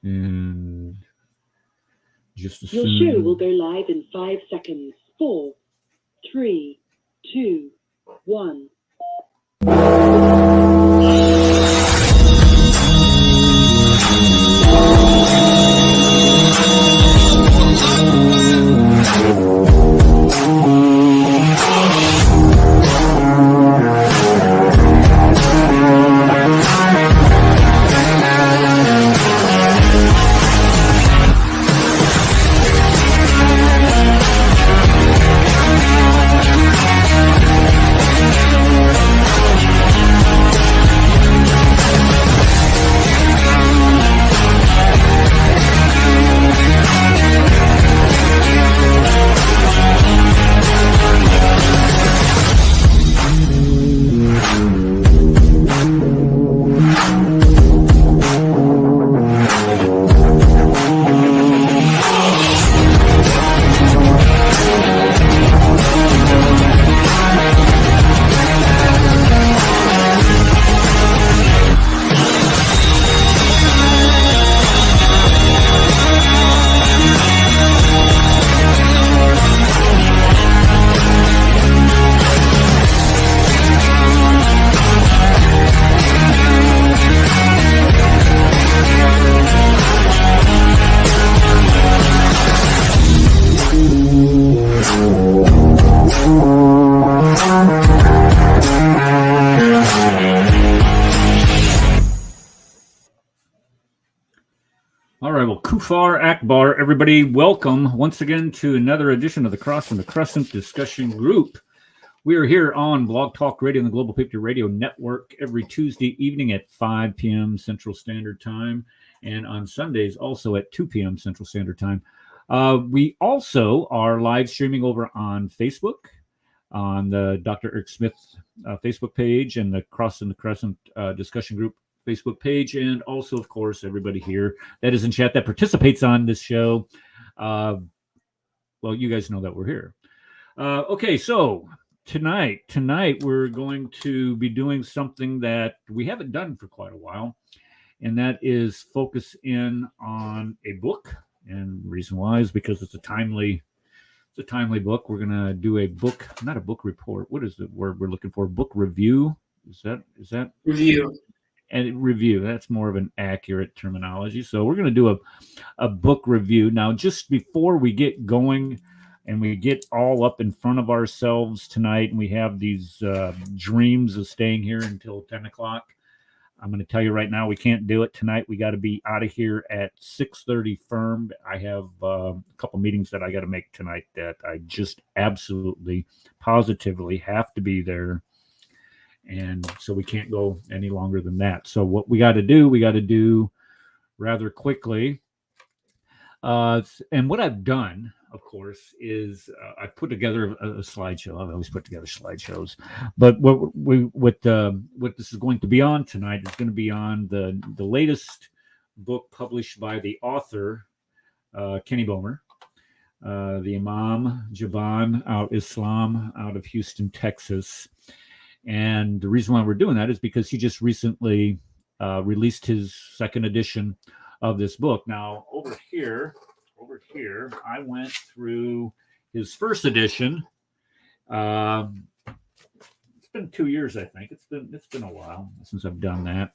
And just Your show will assume. go live in 5 seconds. 4, 3, 2, 1. All right, well, Kufar Akbar, everybody, welcome once again to another edition of the Cross and the Crescent discussion group. We are here on Blog Talk Radio and the Global Picture Radio Network every Tuesday evening at 5 p.m. Central Standard Time, and on Sundays also at 2 p.m. Central Standard Time. We also are live streaming over on Facebook, on the Dr. Eric Smith Facebook page and the Cross and the Crescent discussion group Facebook page, and also, of course, everybody here that is in chat that participates on this show. Well, you guys know that we're here. Okay, so tonight we're going to be doing something that we haven't done for quite a while, and that is focus in on a book. And the reason why is because it's a timely book. We're gonna do a book, not a book report. What is the word we're looking for? Book review. Is that Review? And review, that's more of an accurate terminology. So we're going to do a book review. Now, just before we get going and we get all up in front of ourselves tonight, and we have these dreams of staying here until 10 o'clock, I'm going to tell you right now, we can't do it tonight. We got to be out of here at 6:30 firm. I have a couple meetings that I got to make tonight that I just absolutely, positively have to be there. And so we can't go any longer than that. So what we got to do rather quickly. And what I've done, of course, is I've put together a slideshow. I've always put together slideshows. But what this is going to be on tonight is going to be on the latest book published by the author, Kenny Bomer, the Imam Jabaan out Islam out of Houston, Texas. And the reason why we're doing that is because he just recently released his second edition of this book. Now, over here, I went through his first edition. It's been 2 years, I think. It's been a while since I've done that.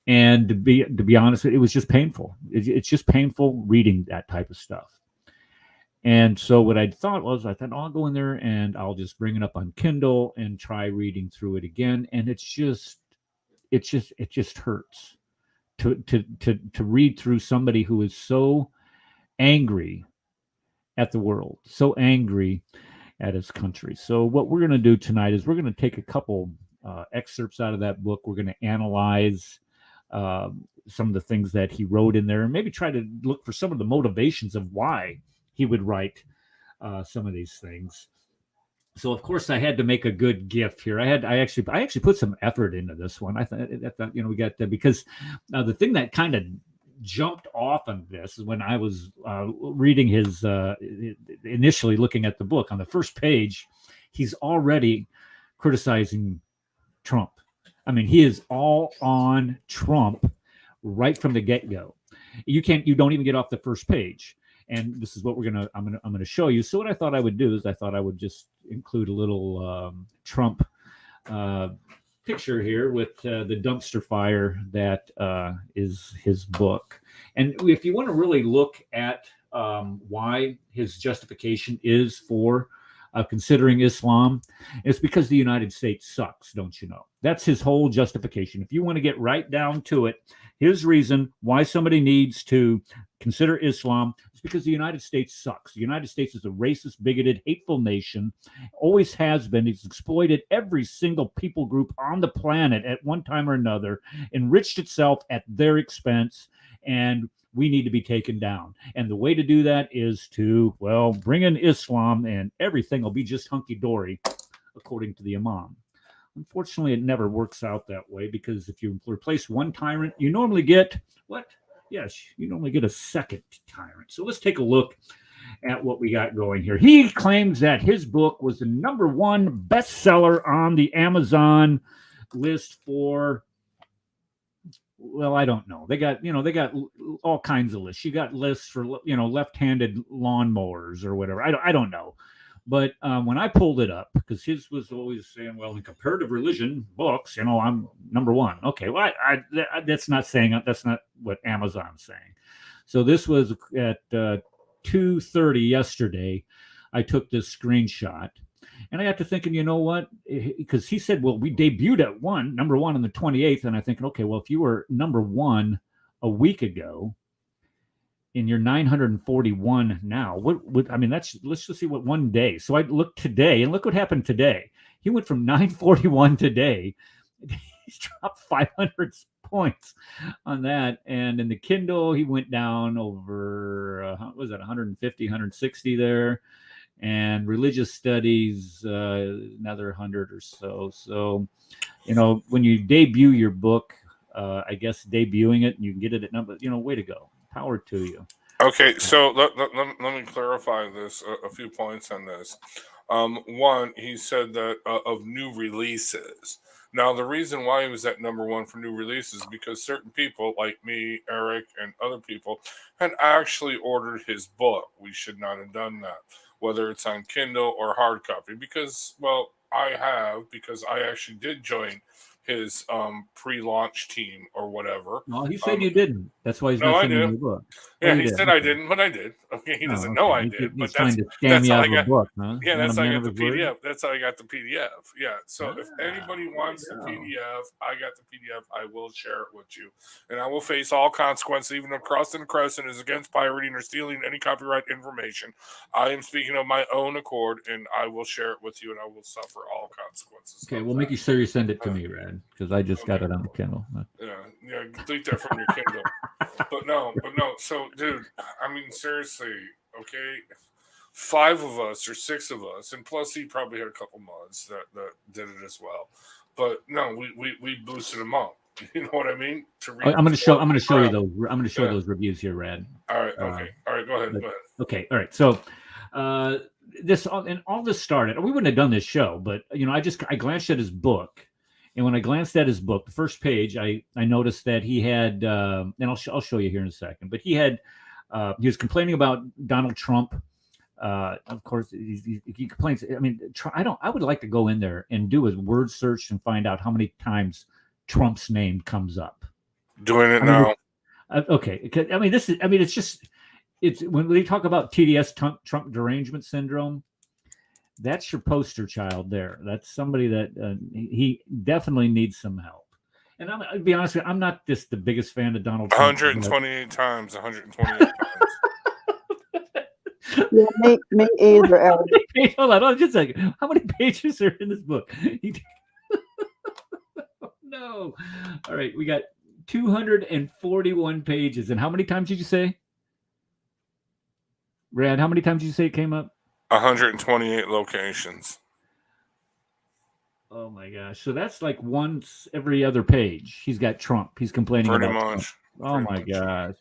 And to be honest, it was just painful. It's just painful reading that type of stuff. And so what I thought, I'll go in there and I'll just bring it up on Kindle and try reading through it again. And it just hurts to read through somebody who is so angry at the world, so angry at his country. So what we're going to do tonight is we're going to take a couple excerpts out of that book. We're going to analyze some of the things that he wrote in there, and maybe try to look for some of the motivations of why he would write some of these things. So of course I had to make a good gift here. I actually put some effort into this one. I thought we got that because the thing that kind of jumped off on this is when I was reading his initially looking at the book. On the first page, he's already criticizing Trump. I mean, he is all on Trump right from the get-go. You don't even get off the first page. And this is what I'm gonna show you. So what I thought I would do is I thought I would just include a little Trump picture here with the dumpster fire that is his book. And if you want to really look at why his justification is for considering Islam, it's because the United States sucks, don't you know? That's his whole justification. If you want to get right down to it, his reason why somebody needs to consider Islam is because the United States sucks. The United States is a racist, bigoted, hateful nation, always has been. It's exploited every single people group on the planet at one time or another, enriched itself at their expense, and we need to be taken down. And the way to do that is to, well, bring in Islam and everything will be just hunky-dory, according to the Imam. Unfortunately, it never works out that way, because if you replace one tyrant, you normally get what? Yes, you normally get a second tyrant. So let's take a look at what we got going here. He claims that his book was the #1 bestseller on the Amazon list for, well, I don't know. They got all kinds of lists. You got lists for, left-handed lawnmowers or whatever. I don't know. But when I pulled it up, because his was always saying, well, in comparative religion books, I'm #1. Okay, well, that's not what Amazon's saying. So this was at 2:30 yesterday. I took this screenshot. And I got to thinking, you know what? Because he said, well, we debuted at #1 on the 28th. And I thinking, okay, well, if you were #1 a week ago and you're 941 now, let's just see what one day. So I looked today, and look what happened today. He went from 941 today. He's dropped 500 points on that. And in the Kindle, he went down over, 150, 160 there. And religious studies, another 100 or so. So, when you debut your book, I guess debuting it and you can get it at number, way to go. Power to you. Okay, so let me clarify this, a few points on this. One, he said that of new releases. Now, the reason why he was at #1 for new releases is because certain people like me, Eric, and other people had actually ordered his book. We should not have done that, whether it's on Kindle or hard copy, because, well, I actually did join his pre-launch team or whatever. Well, he said you didn't. That's why he's No, not I sending did. you the book. Yeah, he said I didn't, but I did. Okay, he doesn't know I did, but He's trying to scam you out of a book, huh? Yeah, that's how I got the Not a man of his PDF. word? That's how I got the PDF. Yeah. So if anybody wants the PDF, I got the PDF. I will share it with you, and I will face all consequences. Even if Crescent is against pirating or stealing any copyright information, I am speaking of my own accord, and I will share it with you, and I will suffer all consequences. Okay, we'll make sure you send it to me, Rad, because I just got it on the Kindle. Yeah, delete that from your Kindle. But no. So, dude, I mean, seriously, okay, 5 of us or 6 of us, and plus he probably had a couple mods that did it as well. But no, we boosted him up. You know what I mean? I'm going to show you those. I'm going to show those reviews here, Rad. All right. Okay. All right. Go ahead. Okay. All right. So, all this started. We wouldn't have done this show, but I glanced at his book. And when I glanced at his book, the first page, I noticed that he had, and I'll show you here in a second, but he was complaining about Donald Trump. Of course, he complains. I mean, I would like to go in there and do a word search and find out how many times Trump's name comes up. Doing it now. Okay. I mean, it's when they talk about TDS, Trump derangement syndrome. That's your poster child there. That's somebody that he definitely needs some help. And I'll be honest with you, I'm not just the biggest fan of Donald Trump. 128 times. 128 times. Yeah, me either, Eric. Hold on just a second. How many pages are in this book? No. All right, we got 241 pages. And how many times did you say? Rad, how many times did you say it came up? 128 locations. Oh my gosh. So that's like once every other page. He's got Trump. He's complaining Pretty about much. Trump. Oh my gosh.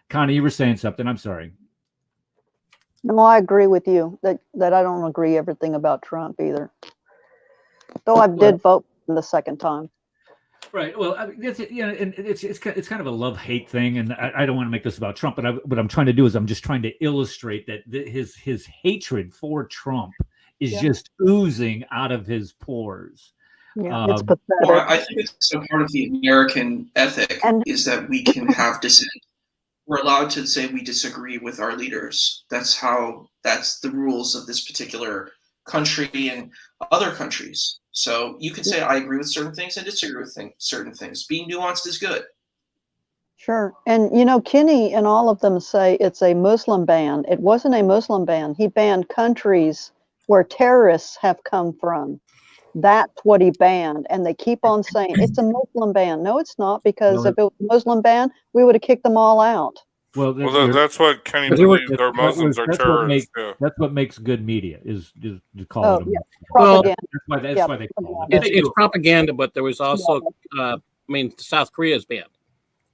Connie, you were saying something. I'm sorry. No, I agree with you that I don't agree everything about Trump either. Though I did vote for him the second time. Right. Well, I mean, and it's kind of a love-hate thing, and I don't want to make this about Trump, but what I'm trying to do is I'm just trying to illustrate that his hatred for Trump is just oozing out of his pores. Yeah, it's Um, pathetic. Well, I think it's a part of the American ethic And is that we can have dissent. We're allowed to say we disagree with our leaders. That's the rules of this particular country and other countries. So you can say I agree with certain things and disagree with certain things. Being nuanced is good. sure. And you know, Kenny and all of them say it's a Muslim ban. It wasn't a Muslim ban. He banned countries where terrorists have come from. That's what he banned. And they keep on saying it's a Muslim ban. No, it's not, because Well, if it was a Muslim ban, we would have kicked them all out. well, Well, that's what Kenny But they were- believes. Our that was- Muslims are that's what terrorists. Yeah. that's what makes good media is to call Oh, it. yeah. Well, Propaganda. That's Yeah, why they call it. propaganda. It's propaganda, but there was also, I mean, South Korea is banned.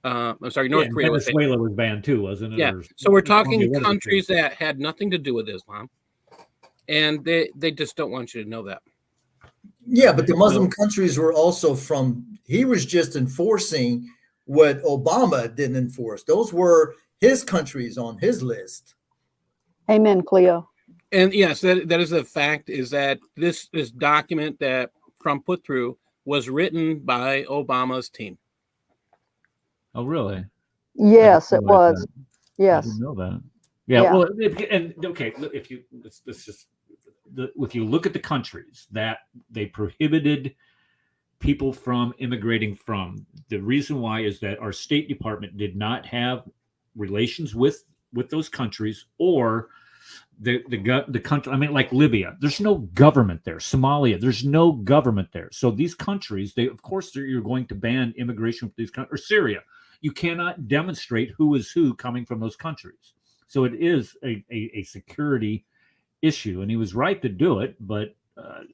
I'm sorry, North Yeah, Korea was banned. Venezuela was banned too, wasn't it? Yeah. Or- So we're talking Colombia, countries that had nothing to do with Islam, and they just don't want you to know that. Yeah, but the Muslim countries were also he was just enforcing what Obama didn't enforce. Those were his countries on his list. Amen, Cleo. And yes, that is a fact. Is that this document that Trump put through was written by Obama's team. Oh, really? Yes, I it didn't realize was. that. I Yes. didn't know that. Yeah. Yeah. Well, okay. If you if you look at the countries that they prohibited people from immigrating from, the reason why is that our State Department did not have relations with those countries, or the country. I mean, like Libya, there's no government there. Somalia, there's no government there. So these countries, of course you're going to ban immigration from these countries. Or Syria, you cannot demonstrate who is who coming from those countries. So it is a security issue, and he was right to do it. But of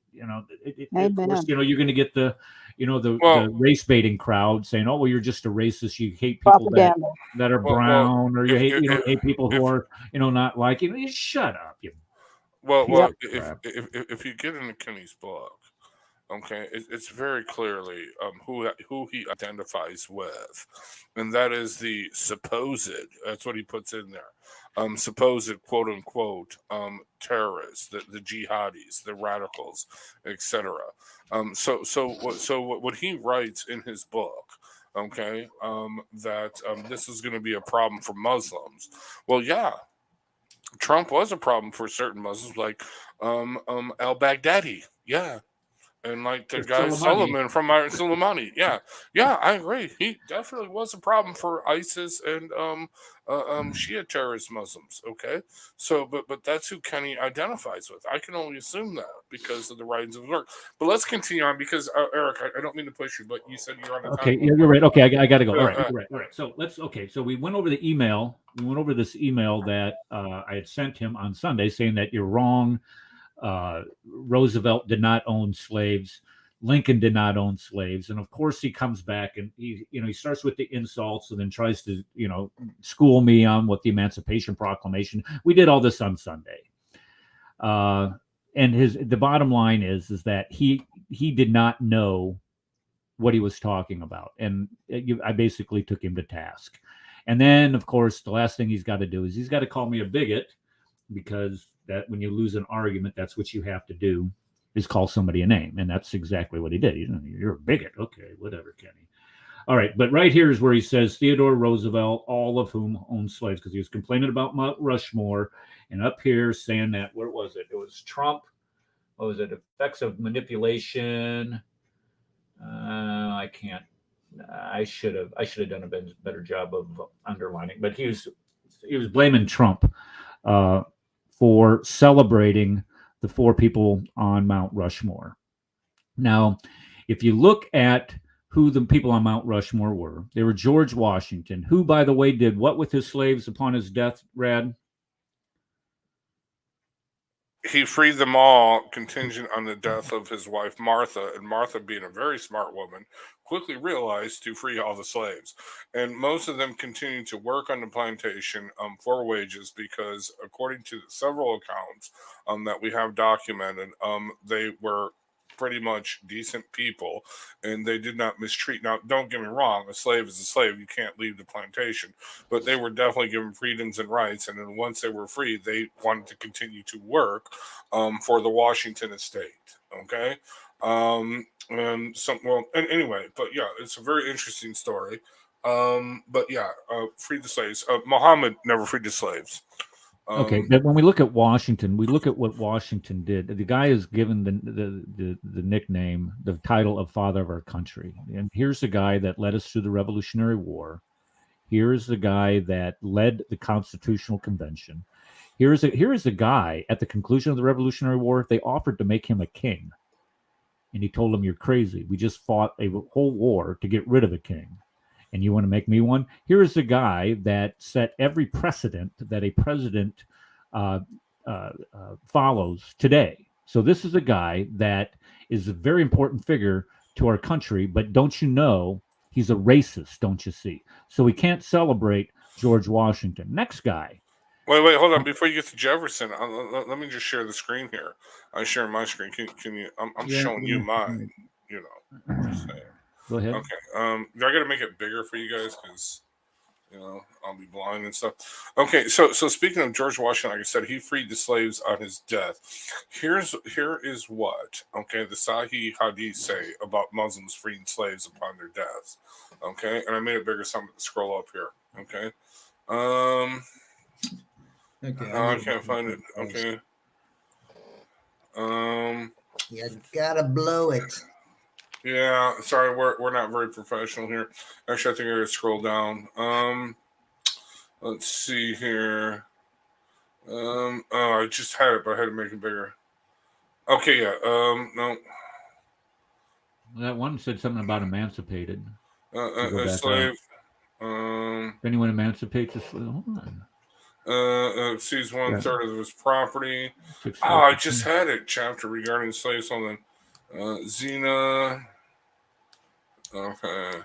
course, you're going to get the race baiting crowd saying, "Oh, well, you're just a racist. You hate people that are brown, or you hate people who are not like you." You shut up. If you get into Kenny's book, okay, it's very clearly who he identifies with, and that is the supposed. That's what he puts in there. Supposed quote unquote terrorists, the jihadis, the radicals, etc. So what he writes in his book, okay, that this is going to be a problem for Muslims. Well, yeah, Trump was a problem for certain Muslims, like al-Baghdadi, yeah. And like the guy Solomon from Soleimani. Yeah, I agree. He definitely was a problem for ISIS and Shia terrorist Muslims. Okay, so but that's who Kenny identifies with. I can only assume that because of the writings of his work. But let's continue on because Eric, I don't mean to push you, but you said you're on a time. Okay, you're right. Okay, I got to go. All right. So So we went over the email. We went over this email that I had sent him on Sunday, saying that you're wrong. Roosevelt did not own slaves. Lincoln did not own slaves. And of course he comes back and he starts with the insults and then tries to, school me on what the Emancipation Proclamation. We did all this on Sunday. And the bottom line is that he did not know what he was talking about. And I basically took him to task. And then of course, the last thing he's got to do is he's got to call me a bigot, because that when you lose an argument, that's what you have to do, is call somebody a name. And that's exactly what he did. You're a bigot. Okay, whatever, Kenny. All right, but right here is where he says Theodore Roosevelt, all of whom owned slaves, because he was complaining about Mount Rushmore. And up here saying that, where was it? It was Trump. What was it? Effects of manipulation. I can't. I should have done a better job of underlining. But he was blaming Trump for celebrating the 4 people on Mount Rushmore. Now, if you look at who the people on Mount Rushmore were, they were George Washington, who, by the way, did what with his slaves upon his death, Rad? He freed them all contingent on the death of his wife, Martha, and Martha, being a very smart woman, quickly realized to free all the slaves. And most of them continued to work on the plantation for wages because, according to several accounts that we have documented, they were pretty much decent people, and they did not mistreat. Now, don't get me wrong, a slave is a slave. You can't leave the plantation, but they were definitely given freedoms and rights. And then once they were free, they wanted to continue to work for the Washington estate. Okay. Anyway, but yeah, it's a very interesting story. But yeah, freed the slaves. Muhammad never freed the slaves. Okay, but when we look at Washington, we look at what Washington did. The guy is given the nickname, the title of father of our country. And here's the guy that led us through the Revolutionary War. Here's the guy that led the Constitutional Convention. Here is the guy at the conclusion of the Revolutionary War. They offered to make him a king. And he told them, "You're crazy. We just fought a whole war to get rid of a king. And you want to make me one?" Here is the guy that set every precedent that a president follows today. So this is a guy that is a very important figure to our country, but don't you know he's a racist, don't you see? So we can't celebrate George Washington. Next guy. Wait, hold on. Before you get to Jefferson, let me just share the screen here. I'm sharing my screen. Can you? I'm showing you mine. You know, I'm just saying. Go ahead. Okay. I got to make it bigger for you guys because I'll be blind and stuff. Okay. So speaking of George Washington, like I said, he freed the slaves on his death. Here is what the Sahih Hadith say about Muslims freeing slaves upon their deaths. Okay, and I made it bigger, so I'm going to scroll up here. Okay. Okay. I can't find it. Okay. You gotta blow it. Yeah, sorry, we're not very professional here. Actually, I think I gotta scroll down. Let's see here. Oh, I just had it, but I had to make it bigger. Okay, yeah. No. That one said something about emancipated. A slave. If anyone emancipates a slave, hold on. Sees 1/3 of his property. Oh, I just had it. Chapter regarding slaves on the Zena. Okay.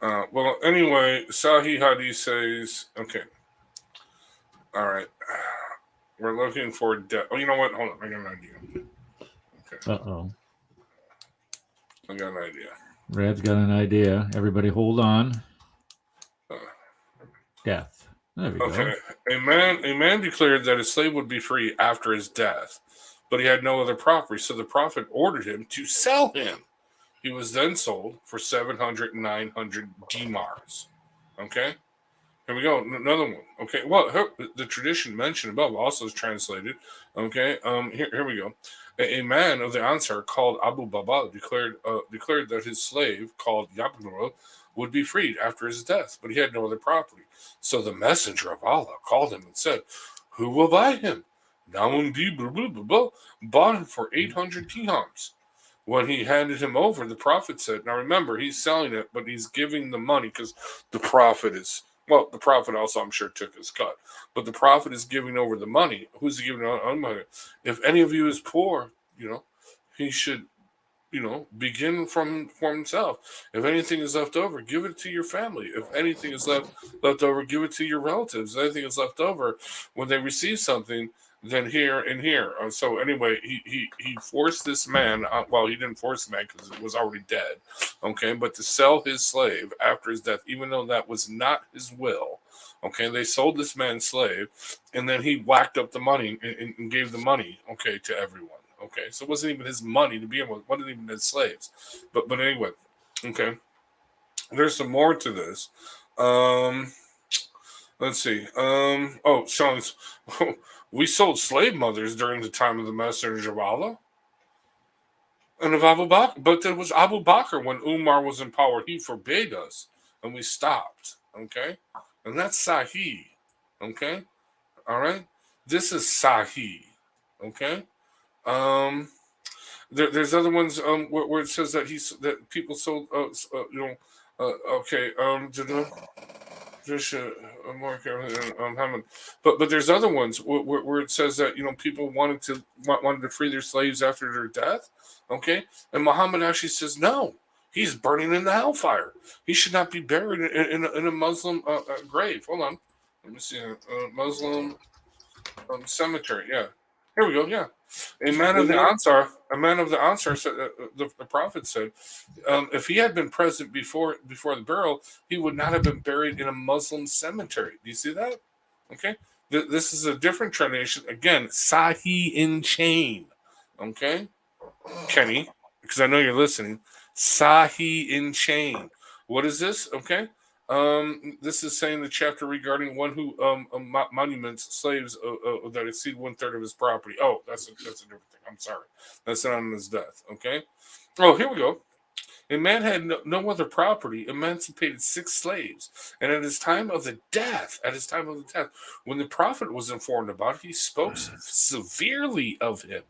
Well, anyway, Sahih Hadith says, okay. All right. We're looking for death. Oh, you know what? Hold on. I got an idea. Okay. Uh-oh. I got an idea. Rad's got an idea. Everybody hold on. Death. There we go. A man declared that a slave would be free after his death, but he had no other property, so the Prophet ordered him to sell him. He was then sold for 700 and 900 dinars. Okay? Here we go. Another one. Okay. Well, the tradition mentioned above also is translated. Okay. Here we go. A man of the Ansar called Abu Baba declared that his slave called Yabnur would be freed after his death, but he had no other property. So the messenger of Allah called him and said, "Who will buy him?" Namundi bought him for 800 dirhams. When he handed him over, the Prophet said, now remember, he's selling it, but he's giving the money because the Prophet also, I'm sure, took his cut. But the Prophet is giving over the money. Who's he giving out money? If any of you is poor, he should, begin from himself. If anything is left over, give it to your family. If anything is left over, give it to your relatives. If anything is left over, when they receive something, then here and here. So anyway, he forced this man. Well, he didn't force the man because it was already dead. Okay, but to sell his slave after his death, even though that was not his will. Okay, they sold this man's slave, and then he whacked up the money and gave the money. Okay, to everyone. Okay, so it wasn't even his money to begin with. It wasn't even his slaves. But anyway, okay. There's some more to this. Let's see. Sean, we sold slave mothers during the time of the Messenger of Allah and of Abu Bakr. But it was Abu Bakr when Umar was in power. He forbade us, and we stopped. Okay, and that's Sahih. Okay, all right. This is Sahih. Okay. There's other ones where it says that people sold but there's other ones where it says that people wanted to free their slaves after their death. Okay, and Muhammad actually says no, he's burning in the hellfire. He should not be buried in a Muslim grave. Hold on, let me see. Muslim cemetery. Yeah. Here we go. Yeah, a man of the Ansar said, the prophet said, if he had been present before the burial, he would not have been buried in a Muslim cemetery. Do you see that? Okay, this is a different tradition. Again, Sahi in chain. Okay, Kenny, because I know you're listening. Sahi in chain. What is this? Okay. This is saying the chapter regarding one who monuments slaves that exceed 1/3 of his property. Oh, that's a different thing. I'm sorry, that's not on his death. Okay. Oh, here we go. A man had no other property, emancipated 6 slaves, and at his time of the death, when the prophet was informed about it, he spoke severely of him.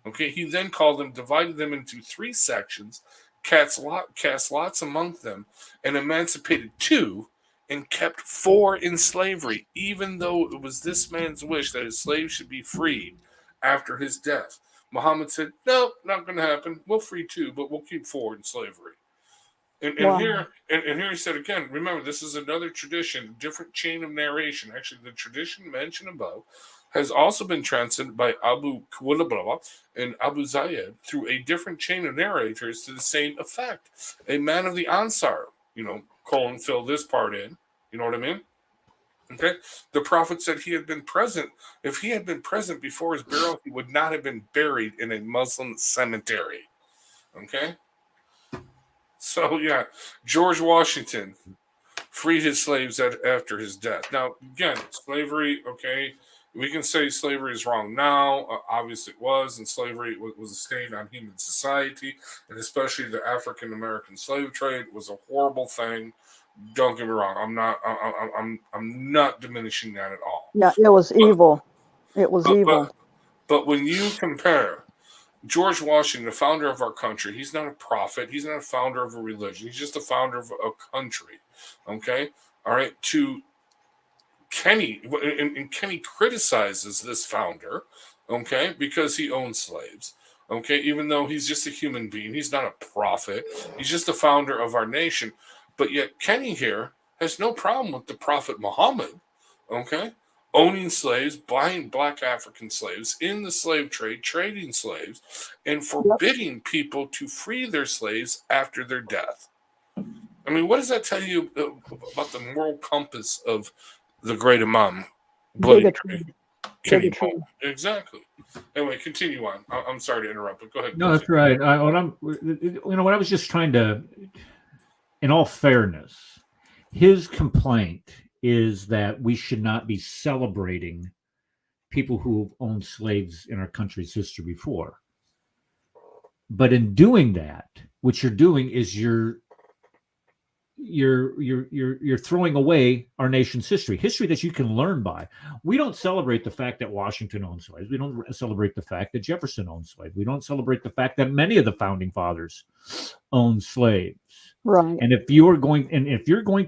Okay, he then called them, divided them into 3 sections, cast lots among them, and emancipated 2, and kept 4 in slavery, even though it was this man's wish that his slaves should be freed after his death. Muhammad said, no, not going to happen. We'll free 2, but we'll keep 4 in slavery. And Wow. here he said again, remember, this is another tradition, different chain of narration. Actually, the tradition mentioned above has also been translated by Abu Kuwalabala and Abu Zayed through a different chain of narrators to the same effect. A man of the Ansar, fill this part in. You know what I mean? Okay. The prophet said he had been present. If he had been present before his burial, he would not have been buried in a Muslim cemetery. Okay. So, yeah, George Washington freed his slaves after his death. Now, again, slavery, okay, we can say slavery is wrong now. Obviously it was, and slavery was a stain on human society, and especially the African-American slave trade was a horrible thing. Don't get me wrong. I'm not diminishing that at all. Yeah, it was evil. It was evil. But when you compare George Washington, the founder of our country, he's not a prophet. He's not a founder of a religion. He's just a founder of a country. Okay? All right? To Kenny, and Kenny criticizes this founder, okay, because he owns slaves. Okay? Even though he's just a human being. He's not a prophet. He's just the founder of our nation. But yet Kenny here has no problem with the Prophet Muhammad, okay, owning slaves, buying black African slaves, in the slave trade, trading slaves, and forbidding people to free their slaves after their death. I mean, what does that tell you about the moral compass of the great Imam? Bigotry. Exactly. Anyway, continue on. I'm sorry to interrupt, but go ahead. No, that's right. What I was just trying to, in all fairness, his complaint is that we should not be celebrating people who have owned slaves in our country's history before. But in doing that, what you're doing is you're throwing away our nation's history that you can learn by. We don't celebrate the fact that Washington owned slaves. We don't celebrate the fact that Jefferson owned slaves. We don't celebrate the fact that many of the founding fathers owned slaves. Right. And if you're going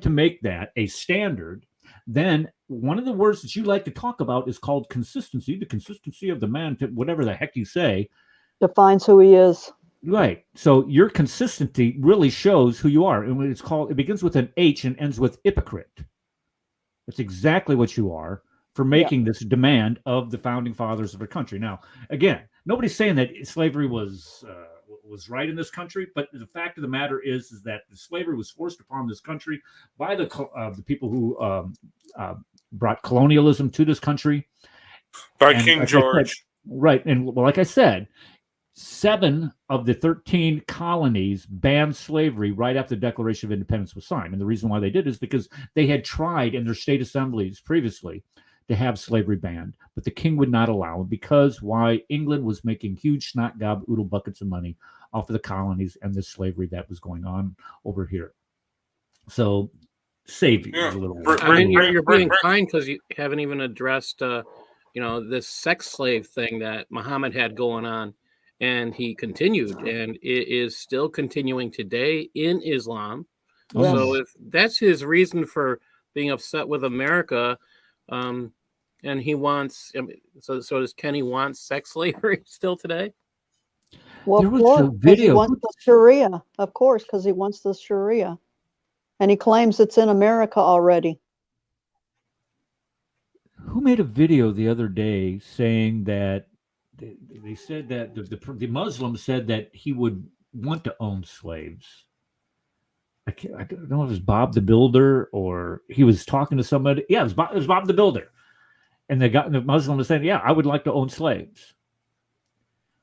to make that a standard, then one of the words that you like to talk about is called consistency. The consistency of the man, to whatever the heck you say, Defines who he is. Right. So your consistency really shows who you are. And it begins with an H and ends with hypocrite. That's exactly what you are for making this demand of the founding fathers of our country. Now, again, nobody's saying that slavery was right in this country, but the fact of the matter is that the slavery was forced upon this country by the people who brought colonialism to this country. By King George. Right. And like I said, 7 of the 13 colonies banned slavery right after the Declaration of Independence was signed. And the reason why they did is because they had tried in their state assemblies previously to have slavery banned, but the king would not allow it because why? England was making huge snot gob oodle buckets of money off of the colonies and the slavery that was going on over here. So save you a little. I mean, you're being kind because you haven't even addressed, this sex slave thing that Muhammad had going on. And he continued, and it is still continuing today in Islam. Yes. So if that's his reason for being upset with America, and he wants, so does Kenny want sex slavery still today? Well, of course, he wants the Sharia, of course, because he wants the Sharia, and he claims it's in America already. Who made a video the other day saying that they said that the Muslims said that he would want to own slaves. I don't know if it was Bob the Builder or he was talking to somebody. Yeah, it was Bob the Builder. And the Muslim was saying, yeah, I would like to own slaves.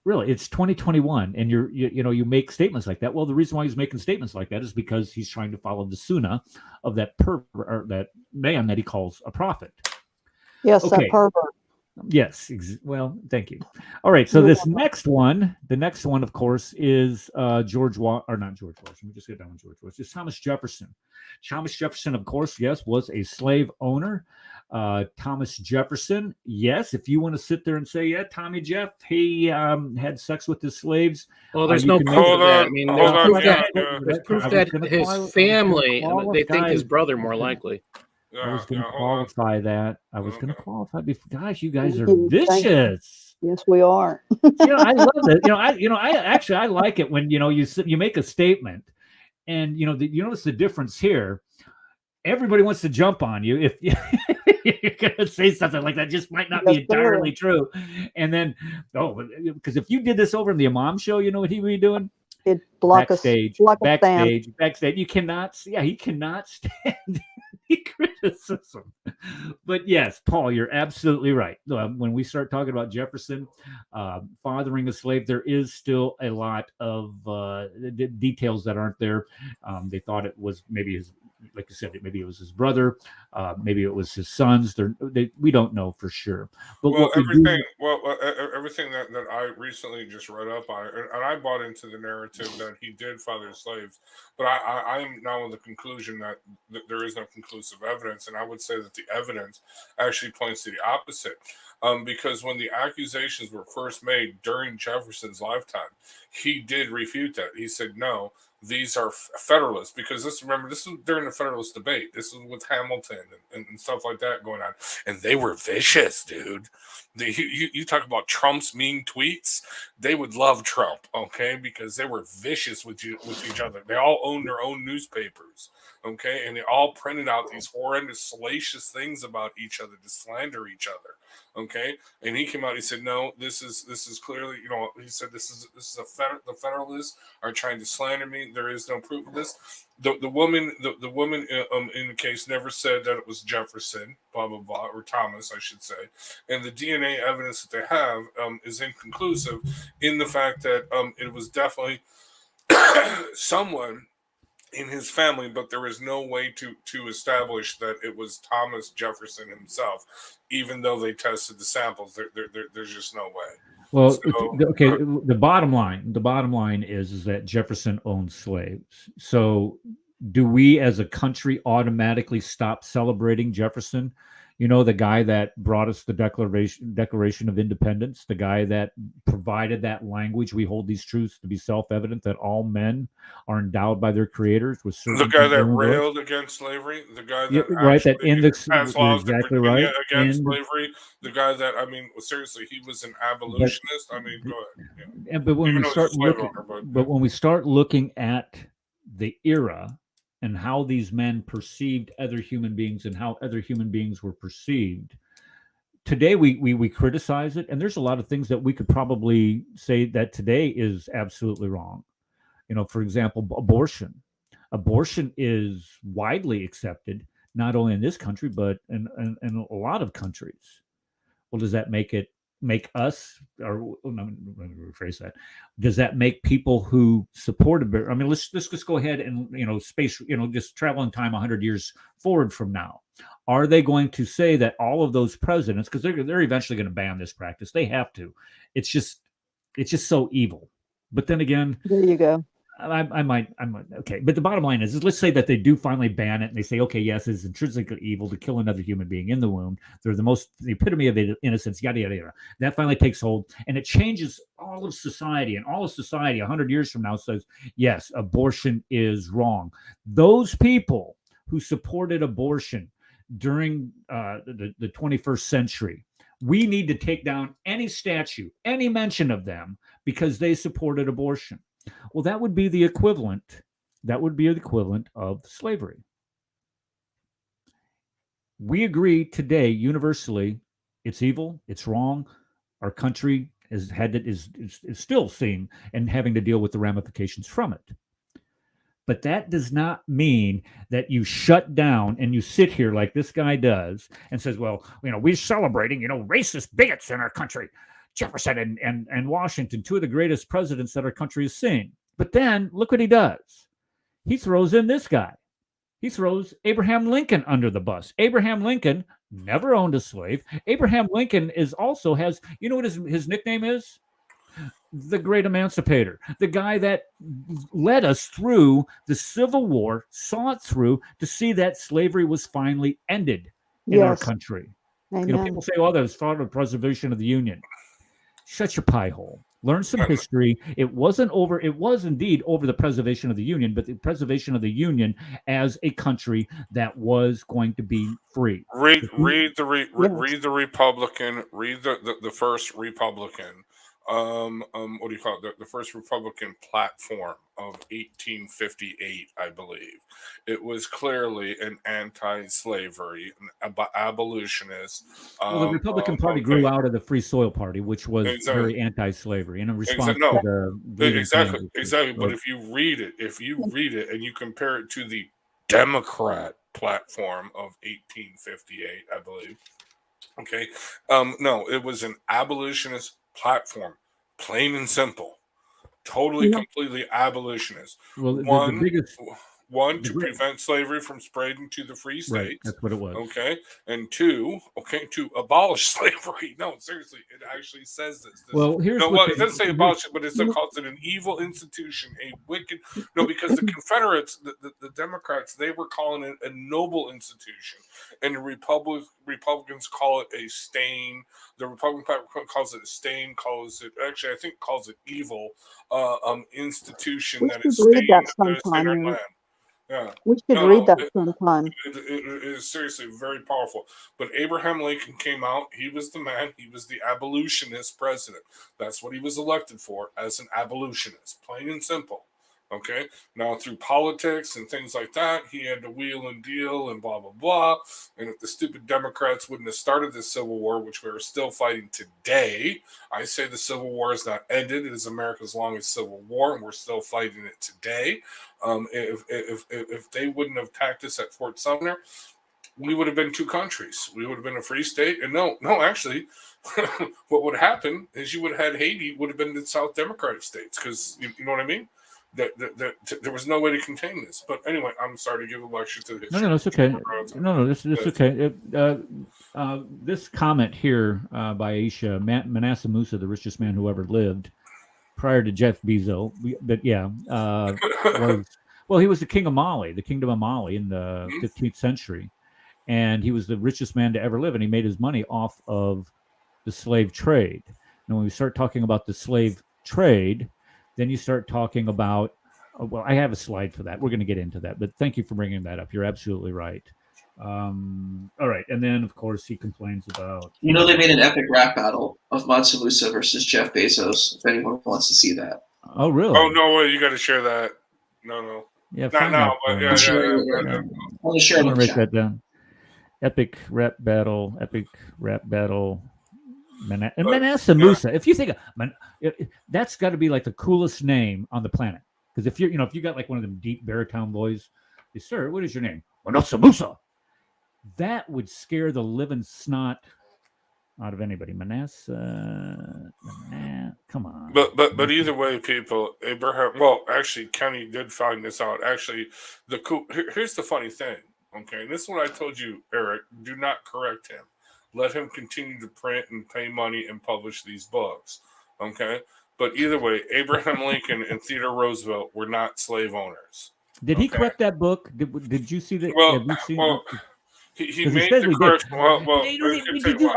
Really, it's 2021, and you make statements like that. Well, the reason why he's making statements like that is because he's trying to follow the sunnah of that that man that he calls a prophet. Yes, Okay. that pervert. Yes. Well, thank you. All right. So the next one, of course, is not George Washington. Let me just get down on George Washington. It's Thomas Jefferson. Thomas Jefferson, of course, yes, was a slave owner. Thomas Jefferson, yes. If you want to sit there and say, yeah, Tommy Jeff, he had sex with his slaves. Well, there's no proof of that. I mean, there's proof that his family, they think his brother more likely. I was going to qualify that. I was going to qualify. Guys, you guys are vicious. Yes, we are. I love it. I like it when you make a statement, and you notice the difference here. Everybody wants to jump on you if you're going to say something like that. Just might not be entirely true. And then, because if you did this over in the Imam show, you know what he would be doing? He'd block backstage. You cannot. Yeah, he cannot stand criticism. But yes, Paul, you're absolutely right. When we start talking about Jefferson fathering a slave, there is still a lot of details that aren't there. They thought it was maybe his, like you said, maybe it was his brother, maybe it was his sons. We don't know for sure. But everything that I recently just read up on, and I bought into the narrative that he did father slaves, but I am now in the conclusion that there is no conclusive evidence, and I would say that the evidence actually points to the opposite. Because when the accusations were first made during Jefferson's lifetime, he did refute that. He said, no, these are Federalists, because this is during the Federalist debate. This is with Hamilton and stuff like that going on. And they were vicious, dude. You talk about Trump's mean tweets. They would love Trump, okay, because they were vicious with each other. They all owned their own newspapers, okay, and they all printed out these horrendous, salacious things about each other to slander each other. Okay, and he came out. He said, "No, this is clearly, he said the Federalists are trying to slander me. There is no proof of this." The woman in the case never said that it was Jefferson, blah blah blah, or Thomas, I should say. And the DNA evidence that they have is inconclusive in the fact that it was definitely someone in his family, but there is no way to establish that it was Thomas Jefferson himself, even though they tested the samples. There's just no way. Well, okay. The bottom line is that Jefferson owned slaves. So, do we as a country automatically stop celebrating Jefferson? The guy that brought us the Declaration of Independence, the guy that provided that language. We hold these truths to be self-evident that all men are endowed by their creators with certain. The guy that railed against slavery, the guy that passed laws exactly right against slavery, the guy that seriously, he was an abolitionist. Go ahead. Yeah. But when we start looking at the era and how these men perceived other human beings and how other human beings were perceived. Today, we criticize it, and there's a lot of things that we could probably say that today is absolutely wrong. For example, abortion. Abortion is widely accepted, not only in this country, but in a lot of countries. Well, does that make us, or let me rephrase that? Does that make people who supported? Let's just go ahead and just travel in time 100 years forward from now. Are they going to say that all of those presidents, because they're eventually going to ban this practice? They have to. It's just so evil. But then again, there you go. I might okay, but the bottom line is let's say that they do finally ban it, and they say, okay, yes, it's intrinsically evil to kill another human being in the womb. They're the epitome of innocence, yada yada yada. That finally takes hold, and it changes all of society. And all of society 100 years from now says, yes, abortion is wrong. Those people who supported abortion during the 21st century, we need to take down any statue, any mention of them, because they supported abortion. Well, that would be the equivalent. That would be the equivalent of slavery. We agree today, universally, it's evil, it's wrong. Our country is still seeing and having to deal with the ramifications from it. But that does not mean that you shut down and you sit here like this guy does and says, well, we're celebrating, racist bigots in our country. Jefferson and Washington, two of the greatest presidents that our country has seen. But then look what he does. He throws in this guy. He throws Abraham Lincoln under the bus. Abraham Lincoln never owned a slave. Abraham Lincoln also has, you know what his nickname is? The Great Emancipator, the guy that led us through the Civil War, saw it through to see that slavery was finally ended in our country. Amen. People say, "Oh, that was for the preservation of the Union." Shut your pie hole. Learn some history. It was indeed over the preservation of the Union, but the preservation of the Union as a country that was going to be free. Read the Republican. Read the first Republican. What do you call it? The first Republican platform of 1858, I believe. It was clearly an anti-slavery, an abolitionist. Well, the Republican Party grew out of the Free Soil Party, which was very anti-slavery, in response to the exactly. But if you read it, and you compare it to the Democrat platform of 1858, I believe. Okay, no, it was an abolitionist platform, plain and simple, totally, completely abolitionist. Well, to prevent slavery from spreading to the free states. Right, that's what it was. Okay, and two, to abolish slavery. No, seriously, it actually says this. It doesn't say abolish it, but it calls it an evil institution, a wicked. No, because the Confederates, the Democrats, they were calling it a noble institution, and the Republicans call it a stain. The Republican Party calls it a stain. Calls it evil institution that is stained in our land. Yeah. We should read that sometime. It is seriously very powerful. But Abraham Lincoln came out. He was the man. He was the abolitionist president. That's what he was elected for, as an abolitionist, plain and simple. Okay. Now, through politics and things like that, he had to wheel and deal and blah, blah, blah. And if the stupid Democrats wouldn't have started this Civil War, which we are still fighting today, I say the Civil War is not ended. It is America's longest Civil War, and we're still fighting it today. If they wouldn't have attacked us at Fort Sumter, we would have been two countries. We would have been a free state. And actually, what would happen is you would have had Haiti would have been the South Democratic states, because you know what I mean? There was no way to contain this. But anyway, I'm sorry to give a lecture to the history. No, it's okay. This okay. This comment here by Aisha, Manasseh Musa, the richest man who ever lived, prior to Jeff Bezos, he was the king of Mali, the kingdom of Mali in the 15th century. And he was the richest man to ever live, and he made his money off of the slave trade. Now, when we start talking about the slave trade, then you start talking about, I have a slide for that. We're going to get into that, but thank you for bringing that up. You're absolutely right. All right. And then, of course, he complains about... they made an epic rap battle of Mansa Musa versus Jeff Bezos, if anyone wants to see that. Oh, really? Oh, no way. You got to share that. No. Yeah, not now, but yeah. I'm going to share it. Write that down. Epic rap battle. Manasseh Musa. If you think that's got to be like the coolest name on the planet, because if you got like one of them deep baritone voice, sir, what is your name? Manasseh Musa. That would scare the living snot out of anybody. Manasseh, come on. But either way, people, Abraham. Well, actually, Kenny did find this out. Actually, here's the funny thing. Okay, and this is what I told you, Eric. Do not correct him. Let him continue to print and pay money and publish these books. Okay? But either way, Abraham Lincoln and Theodore Roosevelt were not slave owners. Did he correct that book? Did you see that? He made the correction.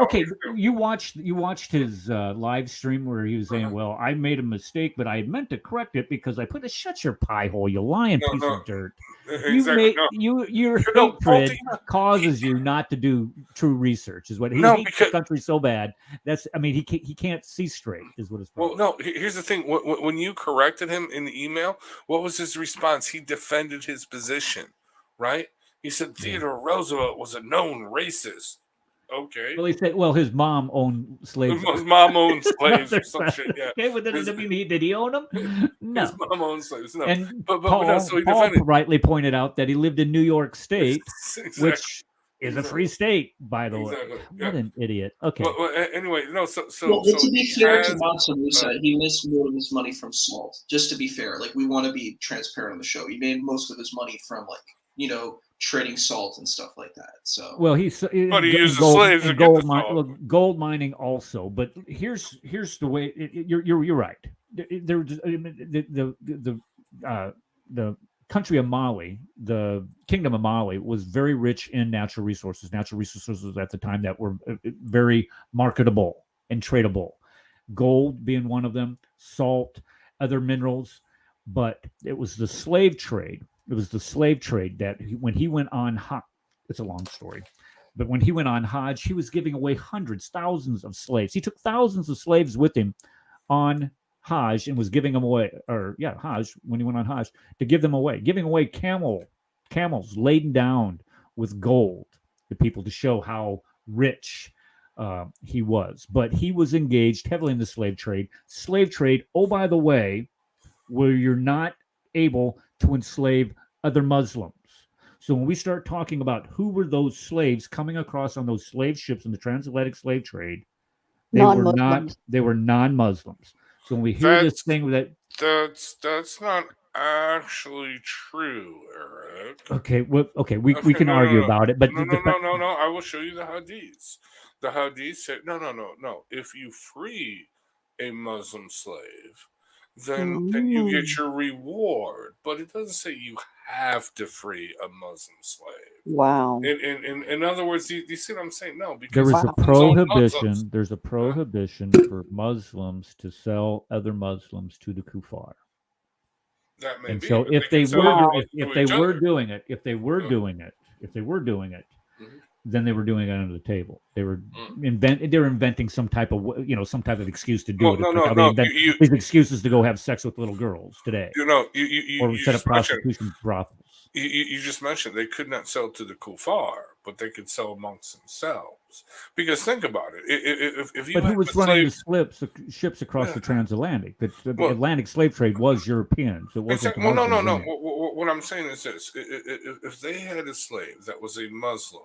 Okay, you watched his live stream where he was saying, "Well, I made a mistake, but I meant to correct it because I put a shut your pie hole, you lying piece of dirt." Exactly. Your hatred causes you not to do true research. Is what he hates the country so bad. He can't see straight. Is what his problem. Well, no. Here's the thing. When you corrected him in the email, what was his response? He defended his position, right? He said Theodore Roosevelt was a known racist. Okay. Well, he said, well, his mom owned slaves. His mom owned slaves or some shit. Yeah. Okay, well, did he own them? No. His mom owned slaves. No. And But no, Paul, so he Paul defended. rightly pointed out that he lived in New York State, Exactly. which is a free state, by the way. Yeah. What an idiot. Okay. Well, anyway, no. Well, but to be fair to has- Monta Musa, he made most of his money from salt. Just to be fair, like we want to be transparent on the show. He made most of his money from trading salt and stuff like that. So Well, But he used the slaves to and get the gold, salt. gold mining also. But here's the way. You're right. The country of Mali, the kingdom of Mali, was very rich in natural resources. Natural resources at the time that were very marketable and tradable. Gold being one of them, salt, other minerals. But it was the slave trade. It was the slave trade that when he went on Hajj, it's a long story, but when he went on Hajj, he was giving away hundreds, thousands of slaves. He took thousands of slaves with him on Hajj and was giving them away, Hajj, when he went on Hajj, to give them away, giving away camels laden down with gold to people to show how rich he was. But he was engaged heavily in the slave trade. Slave trade, oh, by the way, where you're not able to enslave other Muslims. So when we start talking about who were those slaves coming across on those slave ships in the transatlantic slave trade, they were non-Muslims. So when we hear this thing that's not actually true, Eric. Okay, we can argue about it, but no. I will show you the hadiths. The hadiths say no. If you free a Muslim slave, then you get your reward. But it doesn't say you have to free a Muslim slave. Wow. In other words, you see what I'm saying? No, there because is a prohibition. There's a prohibition for Muslims to sell other Muslims to the kuffar. That may And be. so but if they they can sell were it if to they each were other. doing it, then they were doing it under the table. They were inventing some type of excuse to do it. These excuses to go have sex with little girls today. You set up prostitution brothels. You just mentioned they could not sell to the kuffar, but they could sell amongst themselves. Because think about it. If you but who was running the ships across Yeah. the transatlantic? The Atlantic slave trade was European. So it wasn't Exactly. Well, no. Muslims. What I'm saying is this: if they had a slave that was a Muslim,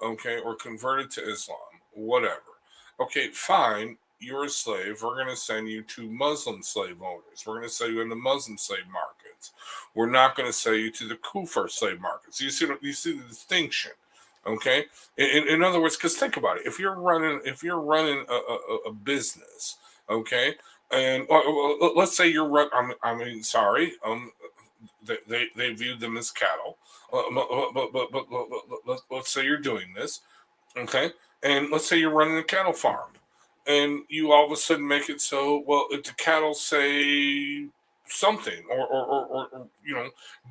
okay, or converted to Islam, whatever, okay, fine, you're a slave. We're going to send you to Muslim slave owners. We're going to sell you in the Muslim slave markets. We're not going to sell you to the Kufar slave markets. You see the distinction, okay? In other words, because think about it: if you're running a business, okay, and let's say you're they viewed them as cattle. But let's say you're doing this, okay? And let's say you're running a cattle farm, and you all of a sudden make it so, well, if the cattle say something or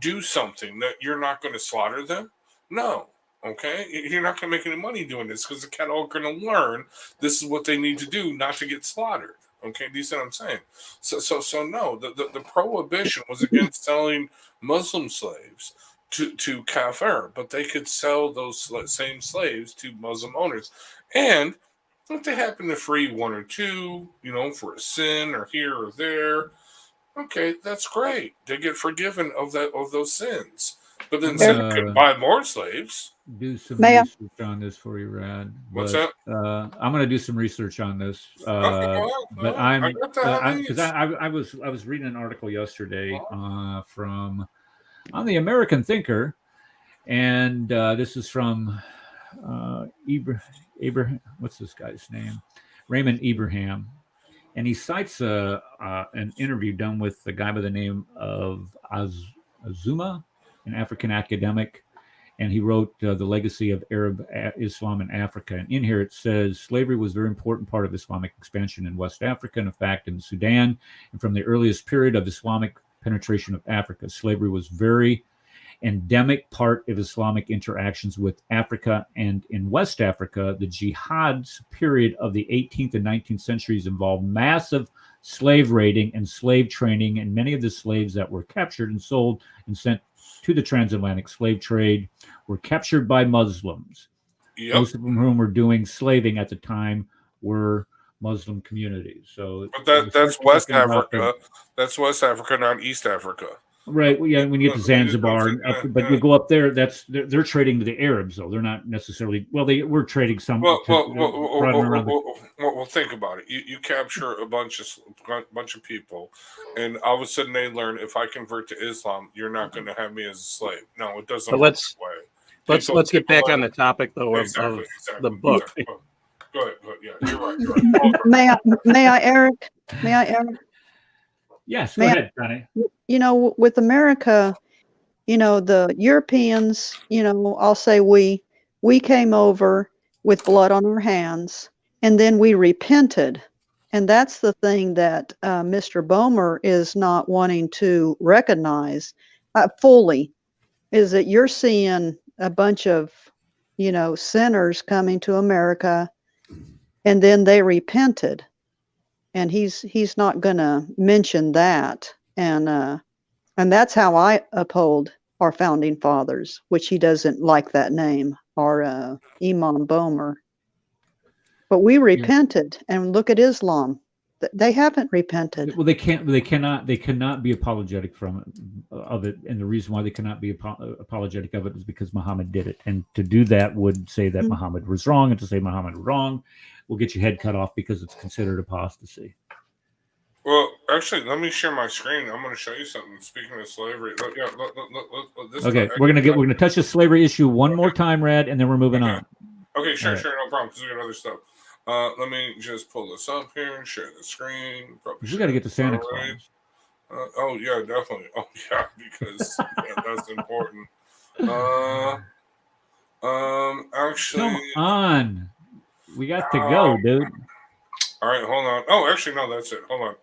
do something, that you're not going to slaughter them. No, okay, you're not going to make any money doing this because the cattle are going to learn this is what they need to do not to get slaughtered. Okay, do you see what I'm saying? So no, the prohibition was against selling Muslim slaves to kafir, but they could sell those same slaves to Muslim owners. And if they happen to free one or two, for a sin or here or there, okay, that's great. They get forgiven of those sins. But then some could buy more slaves. Do some research on this for you, Rad. What's that? I'm going to do some research on this. But because I was reading an article yesterday from on the American Thinker, and this is from Abraham. What's this guy's name? Raymond Abraham, and he cites an interview done with a guy by the name of Azuma, an African academic, and he wrote The Legacy of Arab Islam in Africa. And in here it says, slavery was a very important part of Islamic expansion in West Africa, and in fact in Sudan, and from the earliest period of Islamic penetration of Africa, slavery was very endemic part of Islamic interactions with Africa. And in West Africa, the jihad's period of the 18th and 19th centuries involved massive slave raiding and slave training, and many of the slaves that were captured and sold and sent to the transatlantic slave trade were captured by Muslims Yep. Most of them whom were doing slaving at the time were Muslim communities. So, But that's West Africa. That's West Africa, not East Africa. Right. Well, yeah. When you get to Zanzibar, but you go up there, they're trading to the Arabs, though. They're not necessarily. Well, they were trading some. Well, think about it. You capture a bunch of people, and all of a sudden they learn, if I convert to Islam, you're not going to have me as a slave. No, it doesn't work that way. Let's get back on the topic though of the book. Exactly. Go ahead. Yeah, you're right. May I, Eric? Yes, go ahead, Connie. With America, the Europeans, I'll say we came over with blood on our hands, and then we repented. And that's the thing that Mr. Boehmer is not wanting to recognize fully, is that you're seeing a bunch of, sinners coming to America, and then they repented. And he's not going to mention that. And that's how I uphold our founding fathers, which he doesn't like that name, our Imam Boehmer. But we repented, and look at Islam. They haven't repented. Well, they cannot be apologetic of it, and the reason why they cannot be apologetic of it is because Muhammad did it, and to do that would say that Muhammad was wrong, and to say Muhammad was wrong will get your head cut off because it's considered apostasy. Well, actually, let me share my screen. I'm going to show you something. Speaking of slavery, okay, we're gonna touch the slavery issue one more time, Rad, and then we're moving on. Okay, sure, no problem. Because we got other stuff. Let me just pull this up here and share the screen. We got to get to Santa Claus. Oh yeah, definitely. Oh yeah, because that's important. Actually, come on, we got to go, dude. All right, hold on. Oh, actually, no, that's it. Hold on.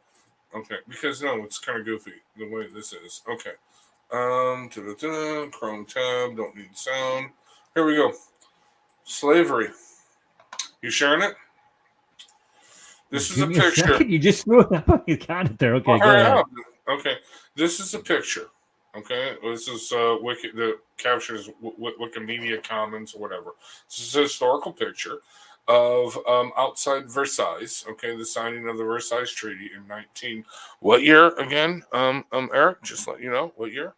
Okay, because no, it's kind of goofy the way this is. Okay. Chrome tab, don't need sound. Here we go. Slavery. You sharing it? This is a picture. You just threw it up. You got it there. Okay, go ahead. Okay, this is a picture. Okay, this is that captures Wikimedia Commons or whatever. This is a historical picture of outside Versailles. Okay, the signing of the Versailles Treaty in what year again? Eric, just let you know what year.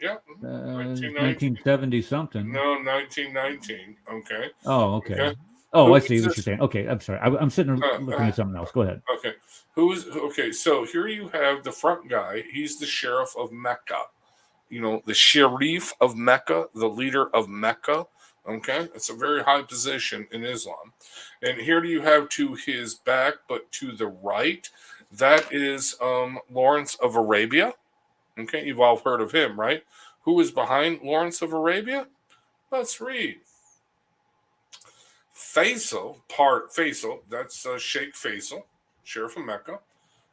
Yeah, 1970 something. No, 1919. Okay. Oh, okay. Oh, I see what you're saying. Okay, I'm sorry. I'm sitting looking at something else. Go ahead. Okay. So here you have the front guy. He's the sheriff of Mecca. The Sharif of Mecca, the leader of Mecca. Okay, it's a very high position in Islam. And here you have to his back, but to the right, that is Lawrence of Arabia. Okay, you've all heard of him, right? Who is behind Lawrence of Arabia? Let's read. Faisal, that's Sheikh Faisal, Sheriff of Mecca,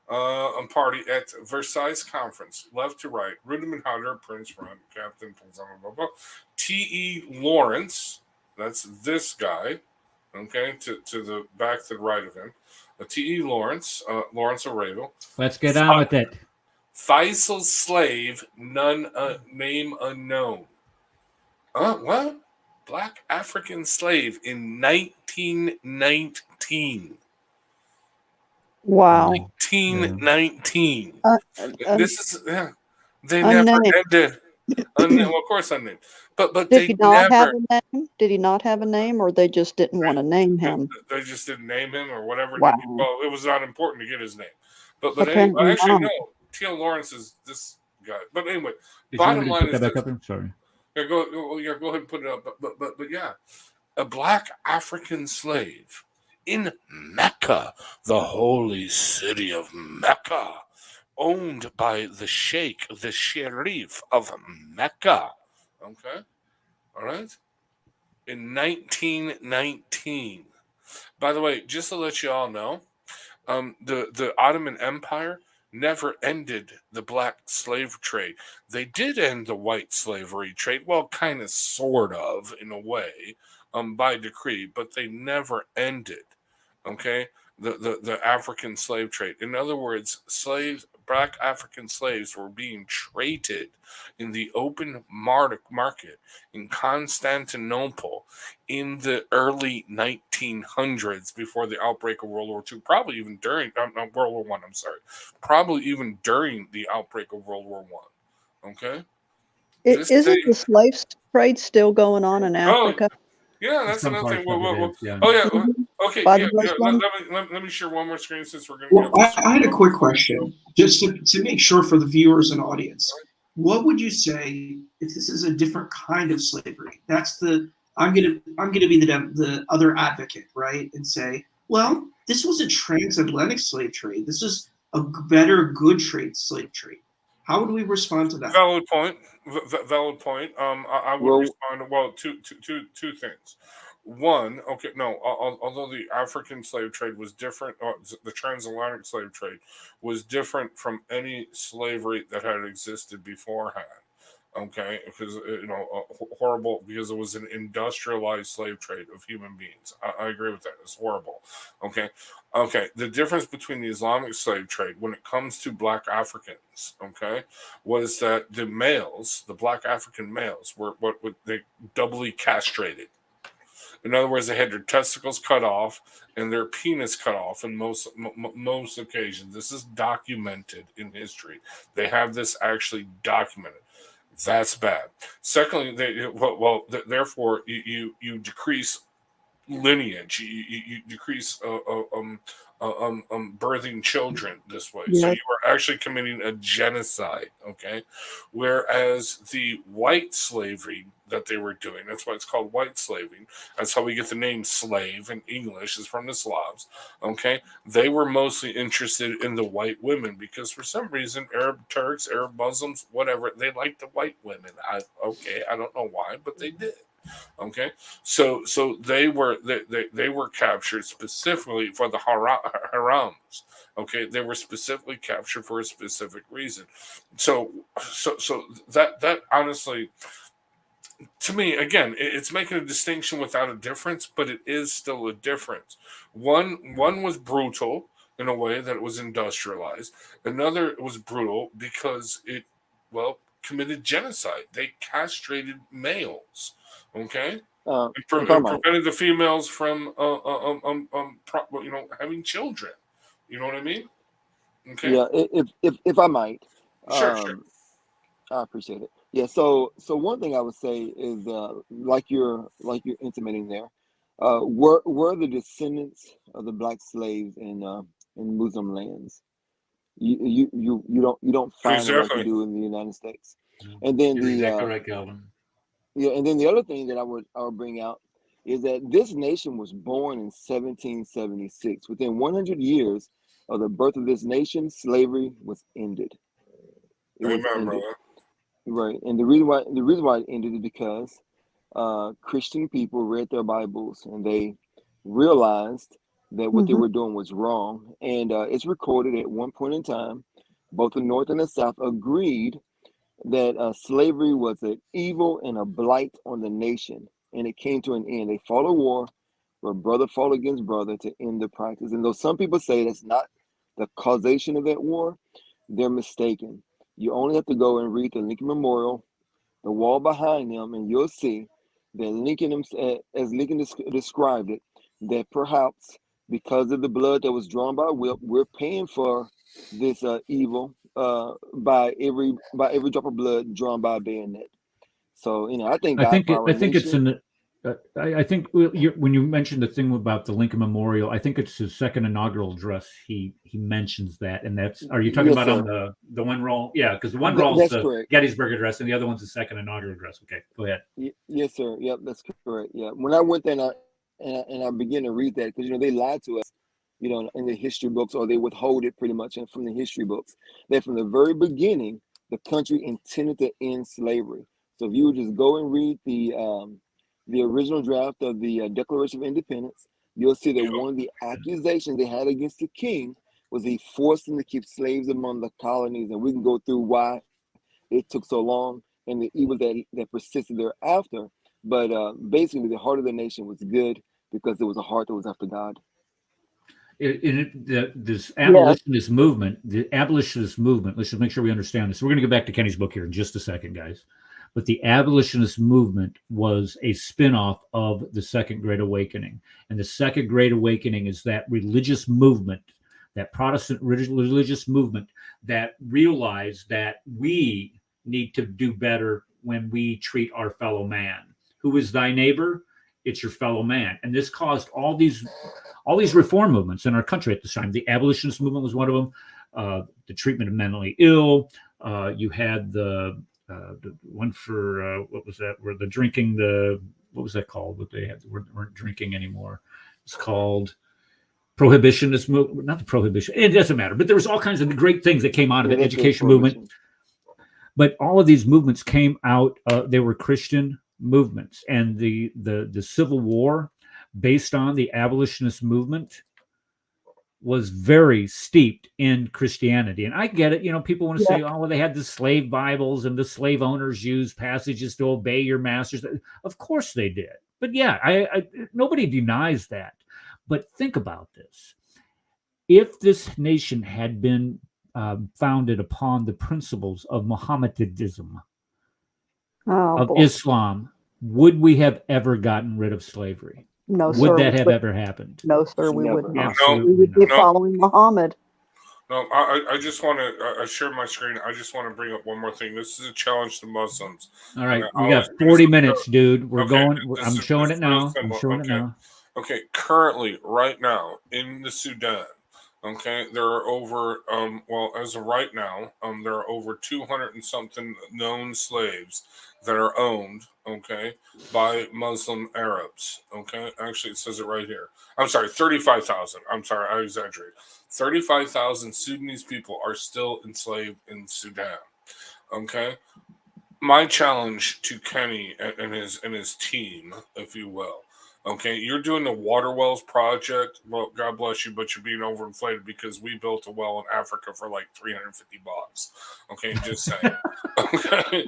party at Versailles Conference, left to right, Rudiment Hunter, Prince Front, Captain, blah, blah, blah. T.E. Lawrence, that's this guy, okay, to the back to the right of him. T.E. Lawrence, Lawrence Arabia. Let's get on with it. Faisal's slave, name unknown. What? Black African slave in 1919. Wow. 1919. This is they never ended. Well, of course unnamed. But did he not have a name? Did he not have a name, or they just didn't want to name him? They just didn't name him, or whatever. Wow. Well, it was not important to get his name. But anyway, actually no. T.L. Lawrence is this guy. But anyway, bottom line is this. Sorry. Yeah, go ahead and put it up. But yeah, a black African slave in Mecca, the holy city of Mecca, owned by the Sheikh, the Sharif of Mecca. Okay, all right. In 1919. By the way, just to let you all know, the Ottoman Empire never ended the black slave trade. They did end the white slavery trade, well, kind of, sort of, in a way, by decree, but they never ended, okay, the African slave trade. In other words, black African slaves were being traded in the open market in Constantinople in the early 1900s, before the outbreak of World War II, probably even during World War I. I'm sorry, probably even during the outbreak of World War I. Okay, Isn't the slave trade still going on in Africa? Yeah, that's Some another thing. parts of it is, yeah. Oh, yeah. Mhm. Okay, By yeah. the Muslims? Let me share one more screen since we're going Well, to. I had a quick question, just to make sure for the viewers and audience. What would you say if this is a different kind of slavery? That's the I'm gonna be the other advocate, right? And say, well, this was a transatlantic slave trade. This is a better good slave trade. How would we respond to that? Valid point. Valid point. I would Well, respond. Well, two things. One, okay, no. Although the African slave trade was different, the transatlantic slave trade was different from any slavery that had existed beforehand. Okay, because horrible, because it was an industrialized slave trade of human beings. I agree with that. It's horrible. Okay, the difference between the Islamic slave trade when it comes to black Africans, okay, was that the males, the black African males, were they doubly castrated. In other words, they had their testicles cut off and their penis cut off in most occasions. This is documented in history. They have this actually documented. That's bad. Secondly, therefore, you decrease lineage. You decrease birthing children this way. So yeah, you are actually committing a genocide. Okay, whereas the white slavery that they were doing, that's why it's called white slaving. That's how we get the name slave in English, is from the Slavs. Okay, they were mostly interested in the white women because for some reason Arab Turks, Arab Muslims, whatever, they liked the white women. I don't know why, but they did. Okay, so they were captured specifically for the harams. Okay, they were specifically captured for a specific reason. So that honestly, to me, again, it's making a distinction without a difference, but it is still a difference. One was brutal in a way that it was industrialized. Another was brutal because it, committed genocide. They castrated males. Okay, if I might, prevented the females from having children. You know what I mean? Okay, yeah, if I might, sure. I appreciate it. Yeah, so one thing I would say is like you're intimating there, were the descendants of the black slaves in Muslim lands. You don't find it like you Exactly. do in the United States. And then You're exactly right, Calvin. yeah, and then the other thing that I would bring out is that this nation was born in 1776. Within 100 years of the birth of this nation, slavery was ended. It was Amen, ended, brother. right? And the reason why it ended is because Christian people read their Bibles and they realized that what they Mhm. were doing was wrong. And it's recorded at one point in time, both the North and the South agreed that slavery was an evil and a blight on the nation, and it came to an end. They fought a war where brother fought against brother to end the practice. And though some people say that's not the causation of that war, they're mistaken. You only have to go and read the Lincoln Memorial, the wall behind them, and you'll see that Lincoln, as Lincoln described it, that perhaps because of the blood that was drawn by whip, we're paying for this evil by every drop of blood drawn by a bayonet. So I thank God for our I think it's nation. in. I think when you mentioned the thing about the Lincoln Memorial, I think it's his second inaugural address. He mentions that, and that's. Are you talking Yes, about sir. on the one roll? Yeah, because the one roll is That's the correct. Gettysburg Address, and the other one's the second inaugural address. Okay, go ahead. Yes, sir. Yep, that's correct. Yeah, when I went there and I began to read that because they lied to us, in the history books, or they withhold it pretty much from the history books. That from the very beginning, the country intended to end slavery. So if you would just go and read the original draft of the Declaration of Independence, you'll see that one of the accusations they had against the king was he forced them to keep slaves among the colonies, and we can go through why it took so long and the evil that persisted thereafter. But basically, the heart of the nation was good because it was a heart that was after God. This abolitionist movement, let's just make sure we understand this. We're going to go back to Kenny's book here in just a second, guys. But the abolitionist movement was a spinoff of the Second Great Awakening. And the Second Great Awakening is that religious movement, that Protestant religious movement that realized that we need to do better when we treat our fellow man. Who is thy neighbor? It's your fellow man. And this caused all these reform movements in our country at this time. The abolitionist movement was one of them. The treatment of mentally ill. You had the one for what was that? Where the drinking, what was that called? What they had weren't drinking anymore. It's called prohibitionist movement. Not the prohibition. It doesn't matter. But there was all kinds of great things that came out of the education movement. But all of these movements came out. They were Christian movements, and the Civil War, based on the abolitionist movement, was very steeped in Christianity. And I get it. You know, people want to say, oh, well, they had the slave Bibles and the slave owners used passages to obey your masters. Of course they did. But yeah, nobody denies that. But think about this. If this nation had been founded upon the principles of Mohammedanism, Islam, would we have ever gotten rid of slavery? No, would that have ever happened? No, sir, we would not. No, we would be following Muhammad. No, I just want to share my screen. I just want to bring up one more thing. This is a challenge to Muslims. All right, we got 40 minutes, dude. We're going. I'm showing it now. I'm showing it now. Okay, currently, right now, in the Sudan, okay, there are over, as of right now, there are over 200 and something known slaves that are owned, okay, by Muslim Arabs, okay? Actually, it says it right here. I'm sorry, 35,000. I'm sorry, I exaggerated. 35,000 Sudanese people are still enslaved in Sudan, okay? My challenge to Kenny and his team, if you will, okay, you're doing the water wells project. Well, God bless you, but you're being overinflated because we built a well in Africa for like $350. Okay, just saying. Okay,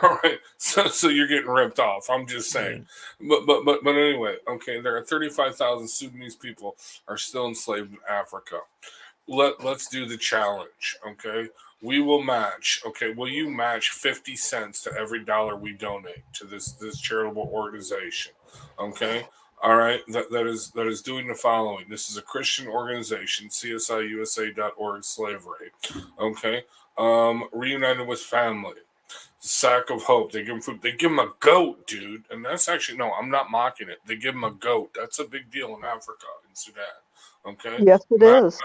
all right. So you're getting ripped off. I'm just saying. But anyway, okay, there are 35,000 Sudanese people are still enslaved in Africa. Let's do the challenge. Okay, we will match. Okay, will you match 50 cents to every dollar we donate to this charitable organization? Okay, all right. That is doing the following. This is a Christian organization, CSIUSA.org slavery. Okay, reunited with family. Sack of Hope. They give him food. They give him a goat, dude. And that's actually, no, I'm not mocking it. They give him a goat. That's a big deal in Africa, in Sudan. Okay. Yes, it is.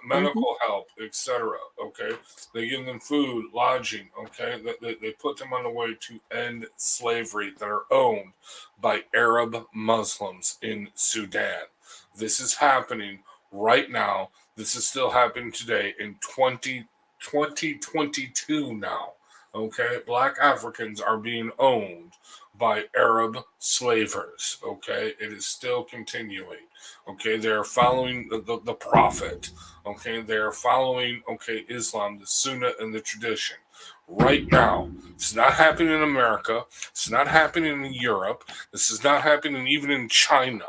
Medical help, etc. Okay. They give them food, lodging. Okay. They put them on the way to end slavery that are owned by Arab Muslims in Sudan. This is happening right now. This is still happening today in 2022 now. Okay. Black Africans are being owned by Arab slavers. Okay. It is still continuing. Okay, they're following the prophet. Okay, they're following, okay, Islam, the Sunnah, and the tradition. Right now, it's not happening in America. It's not happening in Europe. This is not happening even in China.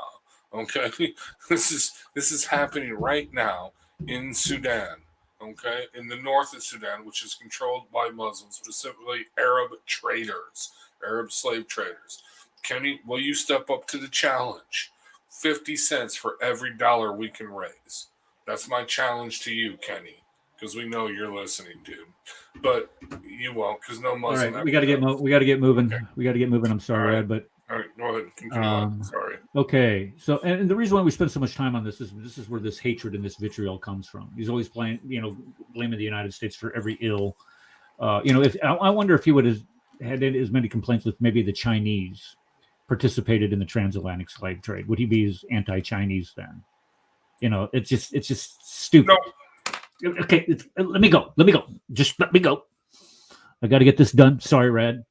Okay, this is happening right now in Sudan. Okay, in the north of Sudan, which is controlled by Muslims, specifically Arab traders, Arab slave traders. Kenny, will you step up to the challenge? 50 cents for every dollar we can raise. That's my challenge to you, Kenny, because we know you're listening, dude. But you won't, because no Muslim. All right, we got to get moving. Okay. We got to get moving. I'm sorry, Ed, but all right, go ahead. Continue. Sorry. Okay, so and the reason why we spend so much time on this is where this hatred and this vitriol comes from. He's always blaming the United States for every ill. If I wonder if he would have had as many complaints with maybe the Chinese participated in the transatlantic slave trade, would he be as anti-Chinese then? It's just stupid. No. Okay, let me go. Just let me go. I got to get this done. Sorry, Rad.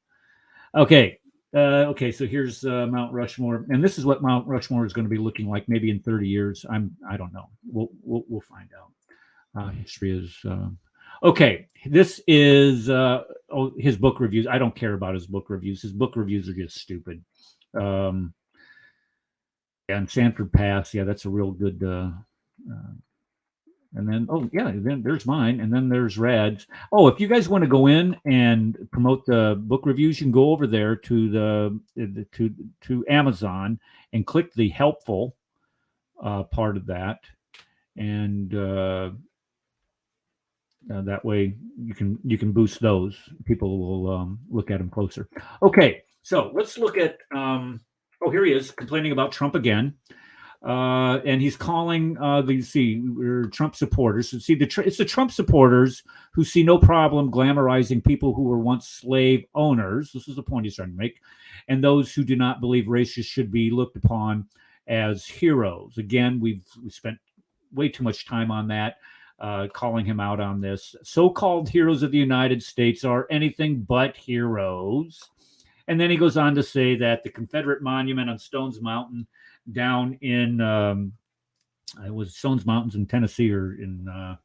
Okay. So here's Mount Rushmore, and this is what Mount Rushmore is going to be looking like maybe in 30 years. I don't know. We'll find out. History is okay. This is his book reviews. I don't care about his book reviews. His book reviews are just stupid. And Sanford Pass, yeah, that's a real good And then, then there's mine, and then there's Rad's. Oh, if you guys want to go in and promote the book reviews, you can go over there to to Amazon and click the helpful part of that, and that way you can boost those. People will look at them closer. Okay, so let's look at. Here he is complaining about Trump again. And he's calling Trump supporters. So it's the Trump supporters who see no problem glamorizing people who were once slave owners. This is the point he's trying to make. And those who do not believe racists should be looked upon as heroes. Again, we spent way too much time on that, calling him out on this. So-called heroes of the United States are anything but heroes. And then he goes on to say that the Confederate monument on Stones Mountain down in it was Stones Mountains in Tennessee or in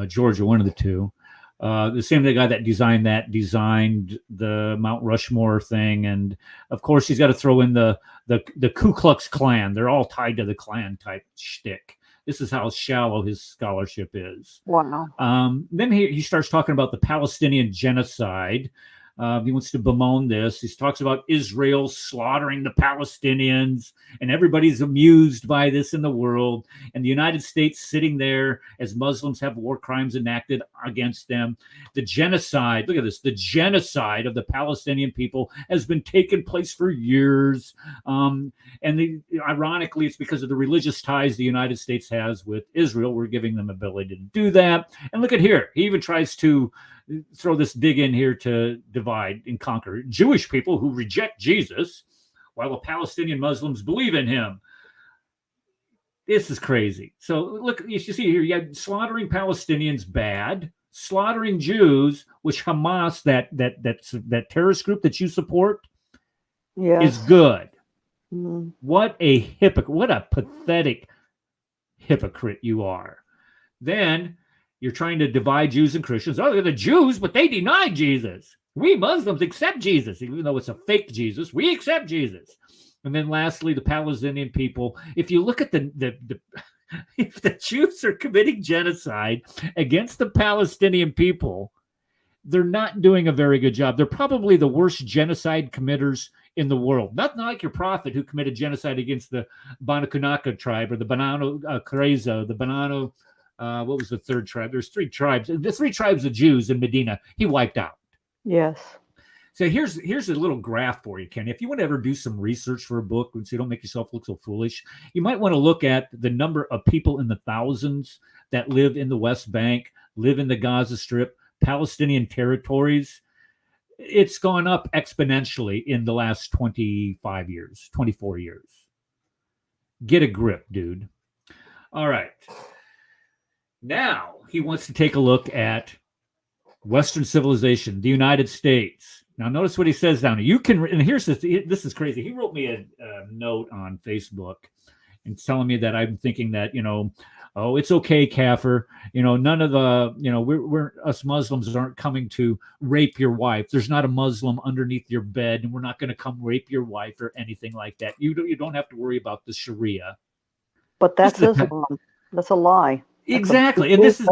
Georgia, one of the two. The same guy that designed the Mount Rushmore thing, and of course he's got to throw in the Ku Klux Klan. They're all tied to the Klan type shtick. This is how shallow his scholarship is. Wow. Then he starts talking about the Palestinian genocide. He wants to bemoan this. He talks about Israel slaughtering the Palestinians, and everybody's amused by this in the world. And the United States sitting there as Muslims have war crimes enacted against them. The genocide, look at this, the genocide of the Palestinian people has been taking place for years. Ironically, it's because of the religious ties the United States has with Israel. We're giving them ability to do that. And look at here. He even tries to throw this dig in here to divide and conquer Jewish people who reject Jesus while the Palestinian Muslims believe in him. This is crazy. So look, you see here, you have slaughtering Palestinians bad, slaughtering Jews, which Hamas, that terrorist group that you support, is good. Mm. What a hypocrite! What a pathetic hypocrite you are. Then you're trying to divide Jews and Christians. Oh, they're the Jews, but they deny Jesus. We Muslims accept Jesus, even though it's a fake Jesus. We accept Jesus. And then lastly, the Palestinian people. If you look at if the Jews are committing genocide against the Palestinian people, they're not doing a very good job. They're probably the worst genocide committers in the world. Not like your prophet who committed genocide against the Banakunaka tribe or the Banano Kreza, the Banano. What was the third tribe? There's three tribes. The three tribes of Jews in Medina, he wiped out. Yes. So here's a little graph for you, Ken. If you want to ever do some research for a book, so you don't make yourself look so foolish, you might want to look at the number of people in the thousands that live in the West Bank, live in the Gaza Strip, Palestinian territories. It's gone up exponentially in the last 25 years, 24 years. Get a grip, dude. All right. Now he wants to take a look at Western civilization, the United States. Now notice what he says down here. You can, and here's this is crazy. He wrote me a note on Facebook and telling me that I'm thinking that, oh, it's okay, Kafir. None of the, we're us Muslims aren't coming to rape your wife. There's not a Muslim underneath your bed, and we're not going to come rape your wife or anything like that. You don't have to worry about the Sharia. But that's Islam. That's a lie. Exactly, and this is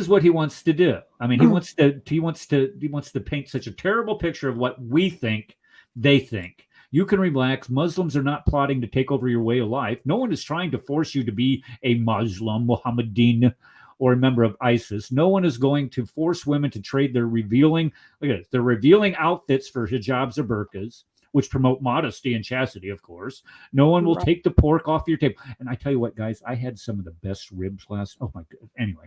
what he wants to do. I mean, he wants to paint such a terrible picture of what we think they think. You can relax. Muslims are not plotting to take over your way of life. No one is trying to force you to be a Muslim, Mohammedan, or a member of ISIS. No one is going to force women to trade their revealing outfits for hijabs or burqas, which promote modesty and chastity, of course. No one will take the pork off your table. And I tell you what, guys, I had some of the best ribs oh my God. Anyway,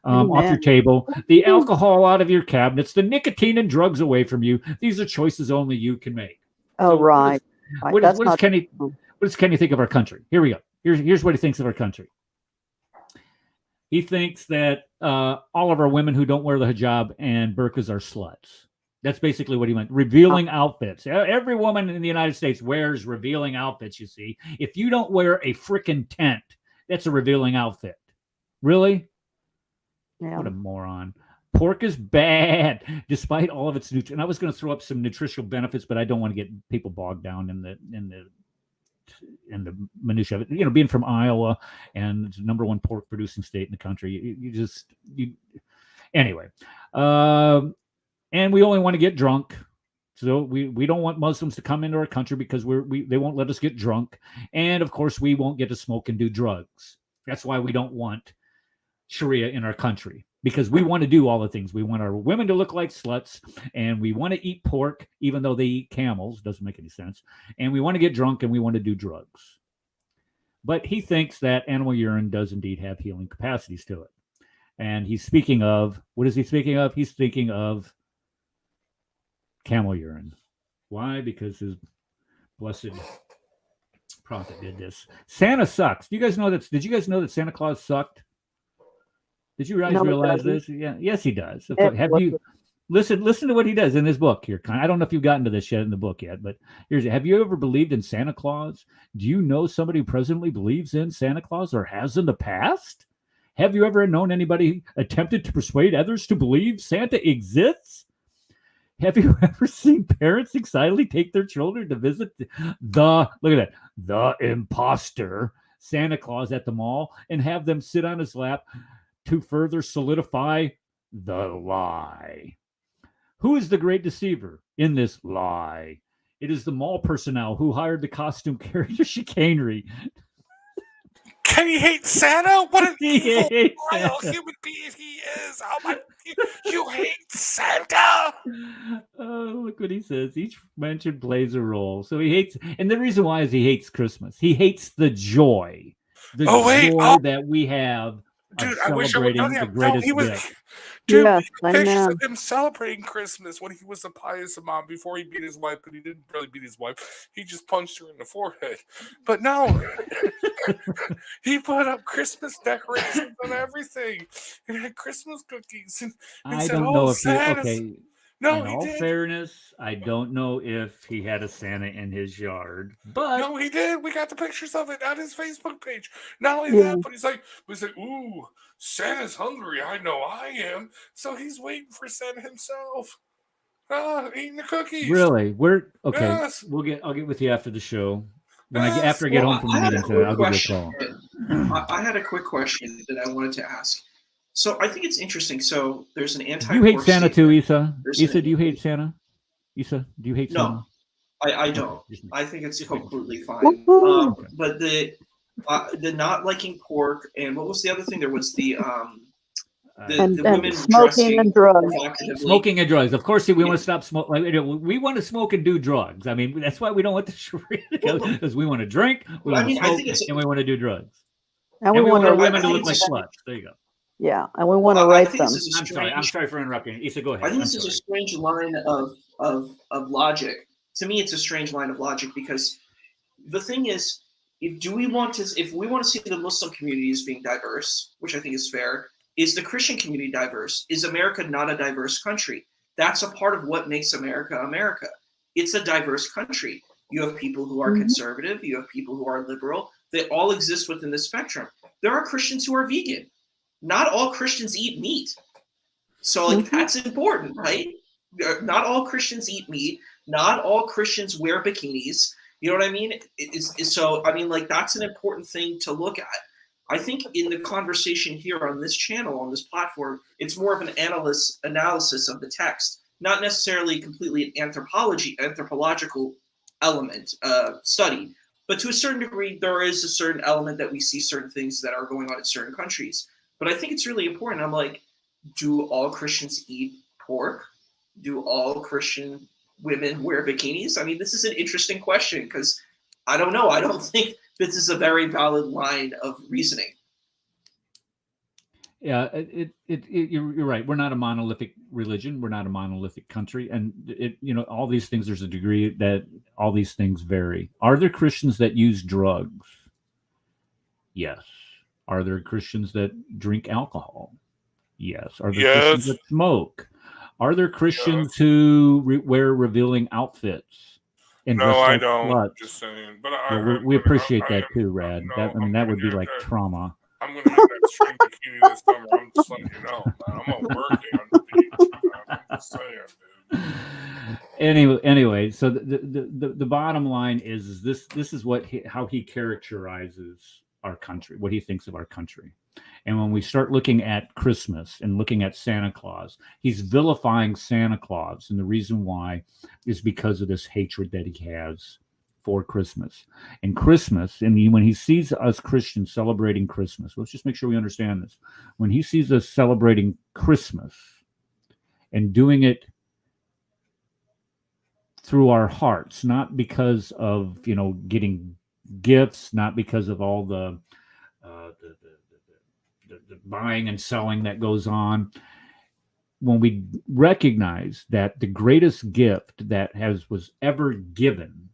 off your table, the alcohol out of your cabinets, the nicotine and drugs away from you. These are choices only you can make. Oh, so right. What does Kenny think of our country? Here we go. Here's what he thinks of our country. He thinks that all of our women who don't wear the hijab and burqas are sluts. That's basically what he meant. Revealing outfits. Every woman in the United States wears revealing outfits, you see. If you don't wear a freaking tent, that's a revealing outfit. Really? Yeah. What a moron. Pork is bad, despite all of its nutrients. And I was going to throw up some nutritional benefits, but I don't want to get people bogged down in the and the minutia of it. Being from Iowa and it's the number one pork producing state in the country, anyway. And we only want to get drunk. So we don't want Muslims to come into our country because they won't let us get drunk. And of course, we won't get to smoke and do drugs. That's why we don't want Sharia in our country, because we want to do all the things. We want our women to look like sluts, and we want to eat pork, even though they eat camels. Doesn't make any sense. And we want to get drunk, and we want to do drugs. But he thinks that animal urine does indeed have healing capacities to it. And he's speaking of, what is he speaking of? He's speaking of camel urine. Why? Because his blessed prophet did this. Santa sucks. Did you guys know that Santa Claus sucked? Did you guys realize this? Yeah. Yes, he does. Have you listen to what he does in his book here? I don't know if you've gotten to this yet in the book yet, but have you ever believed in Santa Claus? Do you know somebody who presently believes in Santa Claus or has in the past? Have you ever known anybody attempted to persuade others to believe Santa exists? Have you ever seen parents excitedly take their children to visit the imposter Santa Claus at the mall and have them sit on his lap to further solidify the lie? Who is the great deceiver in this lie? It is the mall personnel who hired the costume character chicanery. Can he hate Santa? What an evil, vile human being he is! Oh my! You hate Santa? Oh, look what he says. Each mention plays a role. So he hates, and the reason why is he hates Christmas. He hates the joy, that we have. Dude, I wish I would have done that. No, he was, gift. dude, Yes, I pictures know. of him celebrating Christmas when he was a pious imam before he beat his wife, but he didn't really beat his wife. He just punched her in the forehead. But no, he put up Christmas decorations and everything, and had Christmas cookies. And I said, don't know if Santa's... No, in all fairness, I don't know if he had a Santa in his yard, but no, he did. We got the pictures of it on his Facebook page. Not only that, but he's like, ooh, Santa's hungry. I know I am. So he's waiting for Santa himself. Eating the cookies. Really, we're okay. Yes. I'll get with you after the show. After I get home from the meeting today, I'll give you a call. I had a quick question that I wanted to ask. So I think it's interesting. So there's an anti. You hate Santa too, Issa? Issa, do you hate Santa? Issa, do you hate Santa? No, I don't. I think it's completely fine. But the not liking pork, and what was the other thing? There was the women smoking and drugs. Smoking and drugs. Of course, we want to stop smoking. We want to smoke and do drugs. I mean, that's why we don't want the Sharia because we want to drink, we want to smoke, and we want to do drugs. And we want our women to look like sluts. There you go. Yeah, and we want to rape them. I'm sorry for interrupting. Issa, go ahead. I think this is a strange line of logic. To me, it's a strange line of logic because the thing is, if we want to see the Muslim community as being diverse, which I think is fair, is the Christian community diverse? Is America not a diverse country? That's a part of what makes America America. It's a diverse country. You have people who are conservative. You have people who are liberal. They all exist within the spectrum. There are Christians who are vegan. Not all Christians eat meat. So that's important, right? Not all Christians eat meat. Not all Christians wear bikinis. You know what I mean? So that's an important thing to look at. I think in the conversation here on this channel, on this platform, it's more of an analysis of the text, not necessarily completely an anthropological element study. But to a certain degree, there is a certain element that we see certain things that are going on in certain countries. But I think it's really important. I'm like, do all Christians eat pork? Do all Christian women wear bikinis? I mean, this is an interesting question because I don't know. I don't think this is a very valid line of reasoning. Yeah, you're right. We're not a monolithic religion. We're not a monolithic country. And all these things, there's a degree that all these things vary. Are there Christians that use drugs? Yes. Are there Christians that drink alcohol? Yes. Are there Christians that smoke? Are there Christians who wear revealing outfits? And no, I don't. Sluts? Just saying. But we appreciate that too, Rad. That would be like trauma. I'm going to have that string bikini this summer. I'm just letting you know, man. I'm going to work on the beach. Man. I'm just saying, dude. Anyway, so the bottom line is this is how he characterizes our country, what he thinks of our country. And when we start looking at Christmas and looking at Santa Claus, he's vilifying Santa Claus. And the reason why is because of this hatred that he has for Christmas. And Christmas, and when he sees us Christians celebrating Christmas, let's just make sure we understand this. When he sees us celebrating Christmas and doing it through our hearts, not because of, getting gifts, not because of all the buying and selling that goes on. When we recognize that the greatest gift that was ever given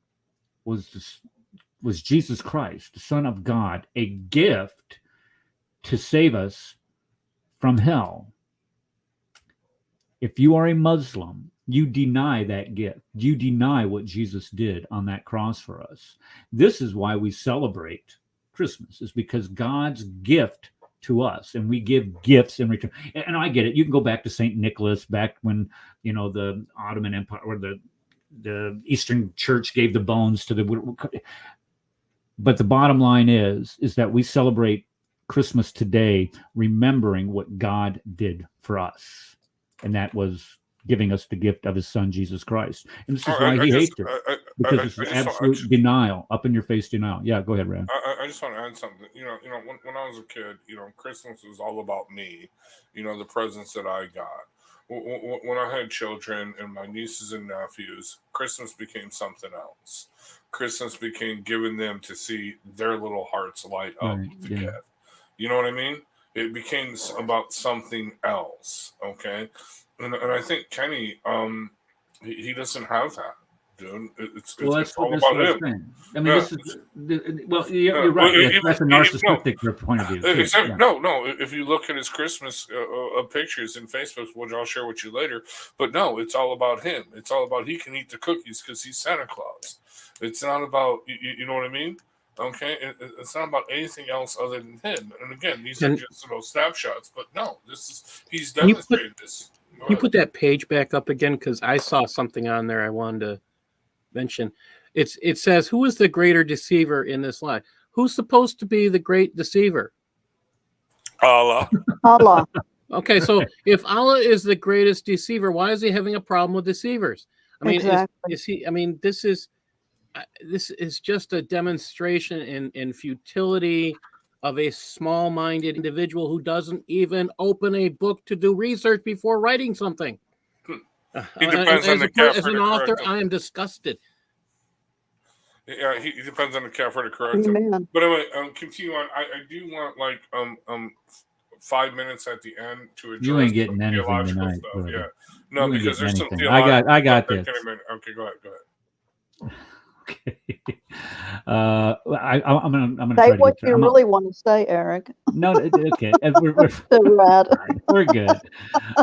was Jesus Christ, the Son of God, a gift to save us from hell. If you are a Muslim, you deny that gift. You deny what Jesus did on that cross for us. This is why we celebrate Christmas, is because God's gift to us, and we give gifts in return. And I get it. You can go back to St. Nicholas, back when, the Ottoman Empire or the Eastern Church gave the bones to the. But the bottom line is that we celebrate Christmas today, remembering what God did for us, and that was giving us the gift of his son, Jesus Christ. And this is why he hates it. Because it's absolute denial, up in your face denial. Yeah, go ahead, Rand. I just want to add something. When I was a kid, Christmas was all about me, the presents that I got. When I had children and my nieces and nephews, Christmas became something else. Christmas became giving them to see their little hearts light up with the gift. You know what I mean? It became about something else, okay? And I think Kenny, he doesn't have that, dude. It's all about him. I mean, this is you're right. That's a narcissistic point of view. Exactly. No. If you look at his Christmas pictures in Facebook, which I'll share with you later, but no, it's all about him. It's all about he can eat the cookies because he's Santa Claus. It's not about you know what I mean. Okay, it's not about anything else other than him. And again, these are just snapshots. But no, he's demonstrated this. Can you put that page back up again? Because I saw something on there I wanted to mention. It says, who is the greater deceiver in this lie? Who's supposed to be the great deceiver? Allah. Allah. Okay, so if Allah is the greatest deceiver, why is he having a problem with deceivers? I mean, exactly. is he? I mean, this is just a demonstration in futility of a small-minded individual who doesn't even open a book to do research before writing something. He depends on the kafir. As an author, I am disgusted. Yeah, he depends on the kafir to correct him. But anyway, continue on. I do want 5 minutes at the end to address. You ain't getting anything tonight. Stuff. Yeah, no, because there's some theological. I got this. Okay, go ahead. Okay. I'm gonna say try what you really want to say, Eric. No, okay. We're good.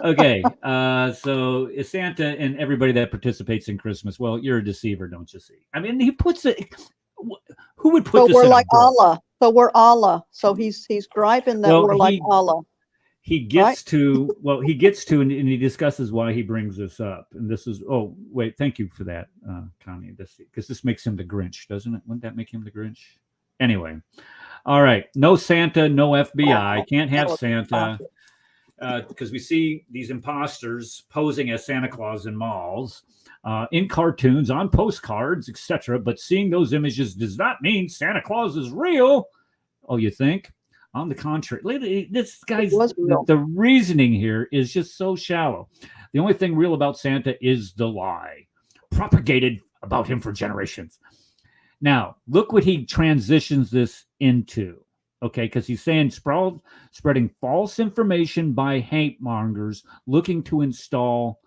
Okay. So Santa and everybody that participates in Christmas, well, you're a deceiver, don't you see? I mean, he puts it. Who would put this? So we're like Allah. So we're Allah. So he's griping that we're like Allah. He gets to, and he discusses why he brings this up. And this is, thank you for that, Connie. Because this makes him the Grinch, doesn't it? Wouldn't that make him the Grinch? Anyway. All right. No Santa, no FBI. Can't have Santa. Because we see these imposters posing as Santa Claus in malls, in cartoons, on postcards, etc. But seeing those images does not mean Santa Claus is real. Oh, you think? On the contrary, this guy's the reasoning here is just so shallow. The only thing real about Santa is the lie propagated about him for generations. Now, look what he transitions this into. Okay, because he's saying spreading false information by hate mongers looking to instill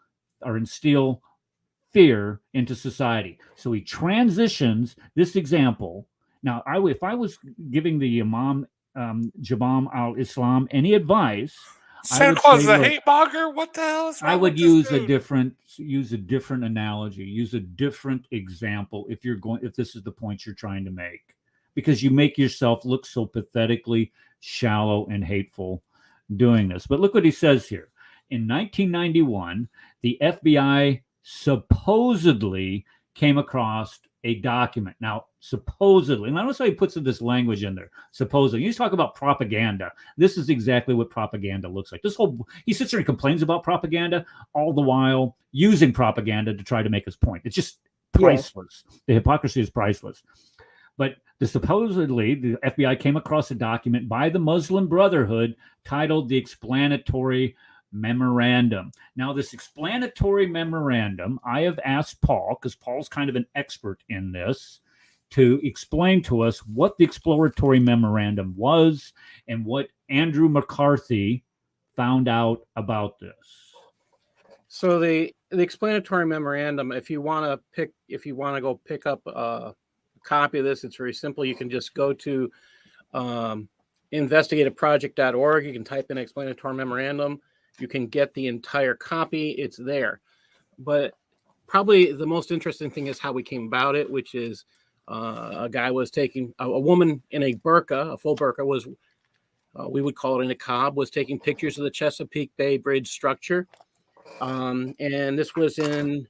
fear into society. So he transitions this example. Now, if I was giving the Imam Jabaan al-Islam any advice, Santa Claus is a hate monger. What the hell is wrong I would with use this a different analogy, use a different example if this is the point you're trying to make, because you make yourself look so pathetically shallow and hateful doing this. But look what he says here. In 1991, the FBI supposedly came across a document. Now, supposedly, and I don't know how he puts this language in there. Supposedly, you just talk about propaganda. This is exactly what propaganda looks like. He sits there and complains about propaganda, all the while using propaganda to try to make his point. It's just priceless. Yes. The hypocrisy is priceless. But supposedly, the FBI came across a document by the Muslim Brotherhood titled the Explanatory Memorandum. Now, this explanatory memorandum, I have asked Paul, because Paul's kind of an expert in this, to explain to us what the exploratory memorandum was and what Andrew McCarthy found out about this. So the explanatory memorandum, if you want to go pick up a copy of this, it's very simple. You can just go to investigativeproject.org. You can type in explanatory memorandum. You can get the entire copy. It's there. But probably the most interesting thing is how we came about it, which is a guy was taking a woman in a burqa, a full burqa, was we would call it a niqab, was taking pictures of the Chesapeake Bay Bridge structure. And this was in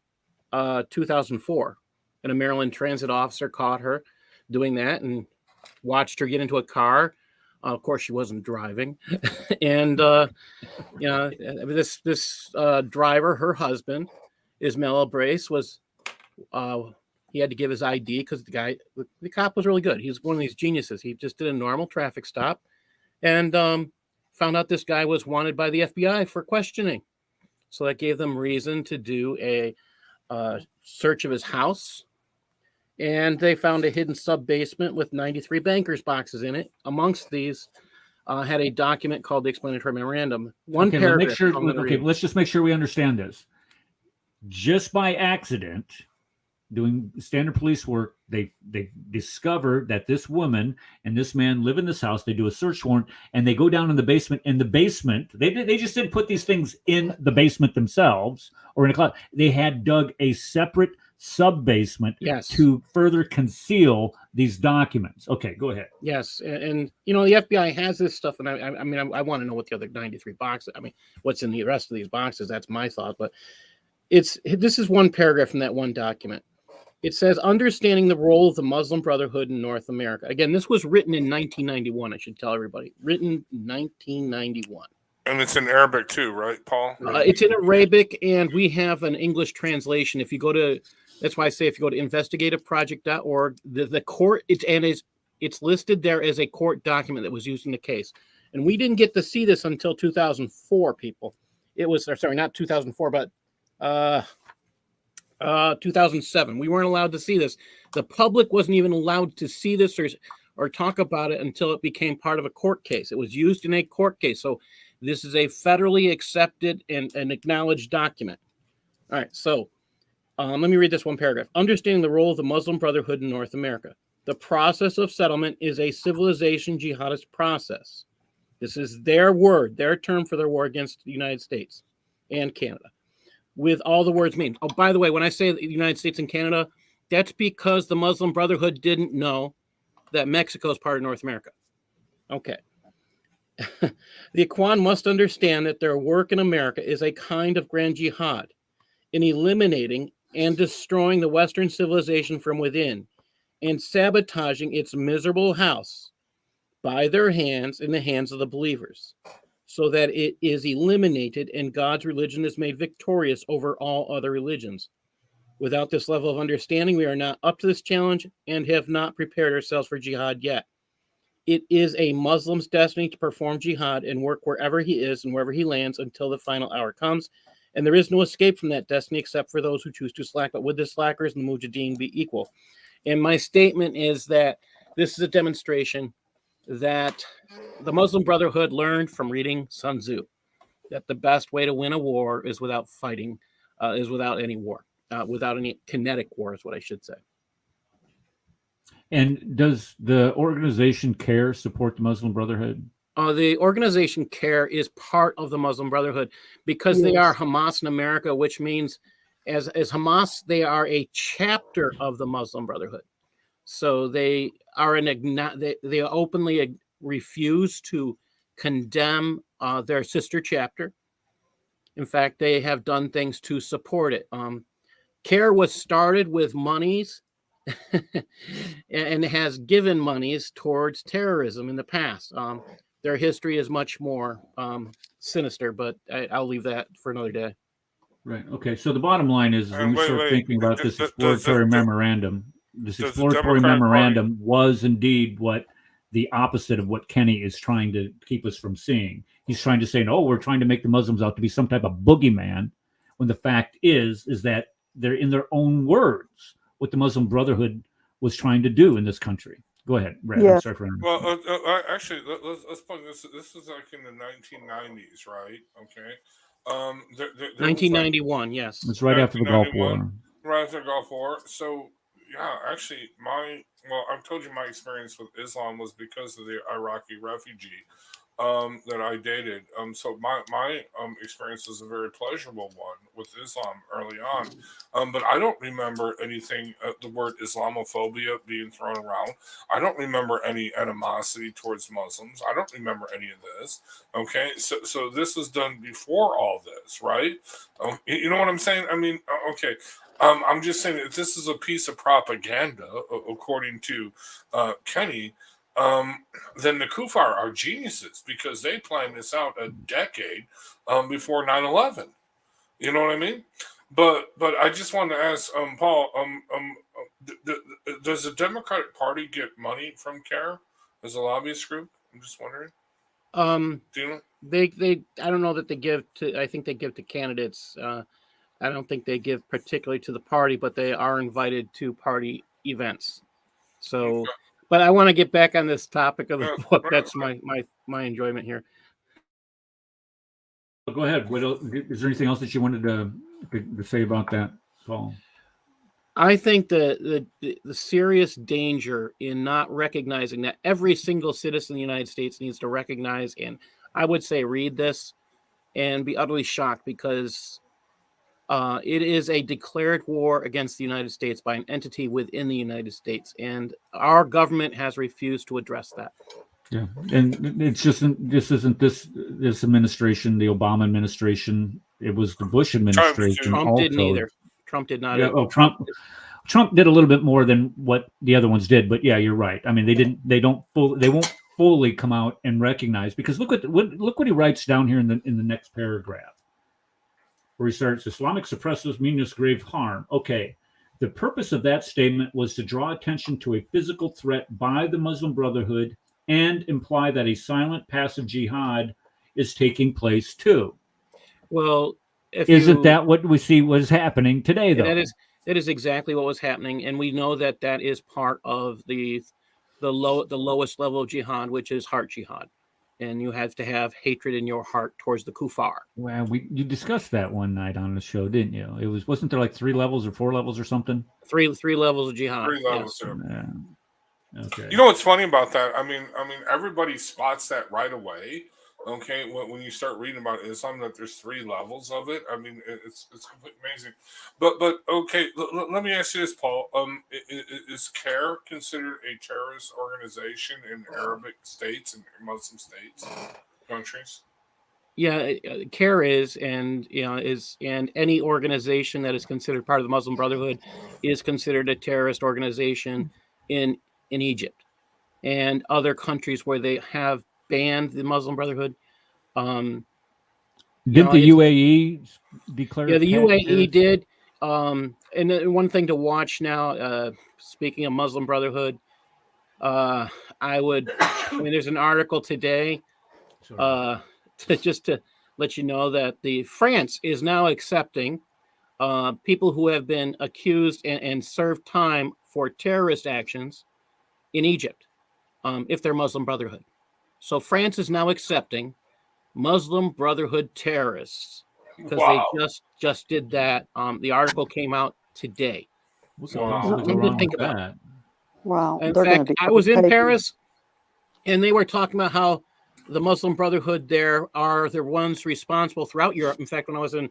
2004. And a Maryland transit officer caught her doing that and watched her get into a car. Of course, she wasn't driving. And, this driver, her husband, Ismail Brace, was, he had to give his ID because the cop was really good. He was one of these geniuses. He just did a normal traffic stop and found out this guy was wanted by the FBI for questioning. So that gave them reason to do a search of his house. And they found a hidden sub-basement with 93 bankers' boxes in it. Amongst these had a document called the Explanatory Memorandum. Paragraph. Let's just make sure we understand this. Just by accident, doing standard police work, they discover that this woman and this man live in this house. They do a search warrant, and they go down in the basement. In the basement, they just didn't put these things in the basement themselves or in a closet. They had dug a separate sub-basement to further conceal these documents. Okay, go ahead. Yes, and the FBI has this stuff, and I want to know what the other 93 boxes. What's in the rest of these boxes? That's my thought, but this is one paragraph from that one document. It says, understanding the role of the Muslim Brotherhood in North America. Again, this was written in 1991. I should tell everybody, written in 1991. And it's in Arabic too, right, Paul? It's in Arabic, and we have an English translation. If you go to That's why I say if you go to investigativeproject.org, the court, it's listed there as a court document that was used in the case. And we didn't get to see this until 2004, people. It was, sorry, not 2004, but 2007. We weren't allowed to see this. The public wasn't even allowed to see this or talk about it until it became part of a court case. It was used in a court case. So this is a federally accepted and acknowledged document. All right, so let me read this one paragraph. Understanding the role of the Muslim Brotherhood in North America. The process of settlement is a civilization jihadist process. This is their word, their term for their war against the United States and Canada, with all the words mean. Oh, by the way, when I say the United States and Canada, that's because the Muslim Brotherhood didn't know that Mexico is part of North America. Okay. The Ikhwan must understand that their work in America is a kind of grand jihad in eliminating and destroying the Western civilization from within and sabotaging its miserable house by their hands in the hands of the believers, so that it is eliminated and God's religion is made victorious over all other religions. Without this level of understanding, we are not up to this challenge and have not prepared ourselves for jihad yet. It is a Muslim's destiny to perform jihad and work wherever he is and wherever he lands until the final hour comes. And there is no escape from that destiny except for those who choose to slack. But with the slackers and the mujahideen be equal. And my statement is that this is a demonstration that the Muslim Brotherhood learned from reading Sun Tzu, that the best way to win a war is without fighting, is without any war, without any kinetic war is what I should say. And does the organization CARE support the Muslim Brotherhood? The organization CARE is part of the Muslim Brotherhood because they are Hamas in America, which means as Hamas, they are a chapter of the Muslim Brotherhood. So they are they openly refuse to condemn their sister chapter. In fact, they have done things to support it. CARE was started with monies and has given monies towards terrorism in the past. Their history is much more sinister, but I'll leave that for another day. Right. Okay. So the bottom line is when we Wait, start wait. thinking about this exploratory memorandum, this does the exploratory Democratic memorandum was indeed what the opposite of what Kenny is trying to keep us from seeing. He's trying to say, no, we're trying to make the Muslims out to be some type of boogeyman, when the fact is that they're, in their own words, what the Muslim Brotherhood was trying to do in this country. Go ahead, Brad. Yeah. I'm sorry for interrupting. Well, actually, let's put this. This is like in the 1990s, right? Okay. There was like 1991, yes. It's right after the Gulf 1991, War. right after the Gulf War. So, yeah, actually, I've told you my experience with Islam was because of the Iraqi refugee that I dated. So my experience was a very pleasurable one with Islam early on. But I don't remember anything, the word Islamophobia being thrown around. I don't remember any animosity towards Muslims. I don't remember any of this. Okay, so this was done before all this, right? You know what I'm saying? I mean, okay. I'm just saying that this is a piece of propaganda, according to Kenny. Then the Kufar are geniuses because they planned this out a decade before 9/11. You know what I mean? But I just wanted to ask Paul. Does the Democratic Party get money from CARE as a lobbyist group? I'm just wondering. Do you know? They I don't know that they give to. I think they give to candidates. I don't think they give particularly to the party, but they are invited to party events. So, Okay. but I want to get back on this topic of the Yeah, book. right, That's right. my enjoyment here. Go ahead. What else, is there anything else that you wanted to say about that, Paul? I think the serious danger in not recognizing that every single citizen in the United States needs to recognize, and I would say read this and be utterly shocked, because it is a declared war against the United States by an entity within the United States, and our government has refused to address that. Yeah, and it's just this isn't this administration, the Obama administration. It was the Bush administration. Trump also. didn't either. Trump did not. Yeah, well, Trump did a little bit more than what the other ones did, but yeah, you're right. I mean, they won't fully come out and recognize, because look what he writes down here in the next paragraph, where he starts, Islamic suppressives mean this grave harm. Okay. The purpose of that statement was to draw attention to a physical threat by the Muslim Brotherhood and imply that a silent, passive jihad is taking place too. Well, isn't that what we see was happening today, though? That is exactly what was happening, and we know that is part of the lowest level of jihad, which is heart jihad, and you have to have hatred in your heart towards the kuffar. Well, you discussed that one night on the show, didn't you? Wasn't there like 3 levels or 4 levels or something? Three levels of jihad. 3 levels. Yes. Yeah. Okay. You know what's funny about that? I mean, everybody spots that right away. Okay, when you start reading about Islam, that there's 3 levels of it. I mean, it's completely amazing. But okay, let me ask you this, Paul. Is CARE considered a terrorist organization in Arabic states and Muslim states, countries? Yeah, CARE is, and and any organization that is considered part of the Muslim Brotherhood is considered a terrorist organization in Egypt and other countries where they have banned the Muslim Brotherhood. Did the UAE declare? Yeah, the UAE did. And one thing to watch now, speaking of Muslim Brotherhood, there's an article today to let you know that France is now accepting people who have been accused and served time for terrorist actions in Egypt, if they're Muslim Brotherhood. So France is now accepting Muslim Brotherhood terrorists because they just did that. The article came out today. Something to think about that. Wow. In fact, I was in Paris, and they were talking about how the Muslim Brotherhood there are the ones responsible throughout Europe. In fact, when I was in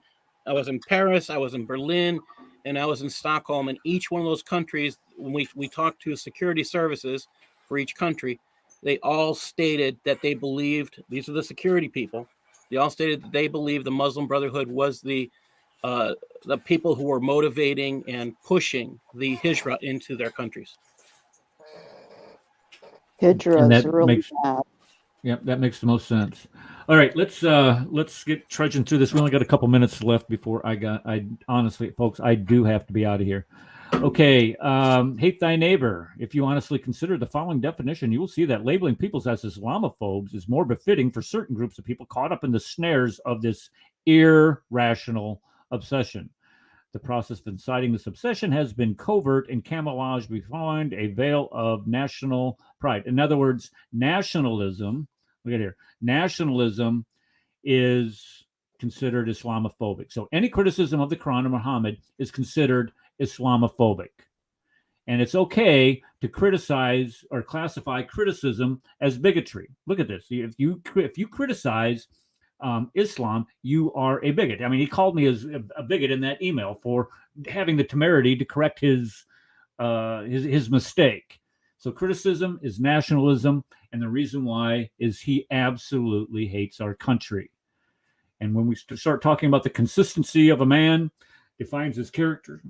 Paris, I was in Berlin, and I was in Stockholm. And each one of those countries, when we talked to security services for each country, they all stated that they believed, these are the security people, they all stated that they believed the Muslim Brotherhood was the the people who were motivating and pushing the hijra into their countries. Hijra is really bad. Yep, that makes the most sense. All right, let's get trudging through this. We only got a couple minutes left before I honestly, folks, I do have to be out of here. Okay, hate thy neighbor. If you honestly consider the following definition, you will see that labeling peoples as Islamophobes is more befitting for certain groups of people caught up in the snares of this irrational obsession. The process of inciting this obsession has been covert and camouflaged behind a veil of national pride. In other words, nationalism, look at here, nationalism is considered Islamophobic. So any criticism of the Quran or Muhammad is considered Islamophobic. And it's okay to criticize or classify criticism as bigotry. Look at this. If you criticize Islam, you are a bigot. I mean, he called me as a bigot in that email for having the temerity to correct his mistake. So criticism is nationalism, and the reason why is he absolutely hates our country. And when we start talking about the consistency of a man defines his character,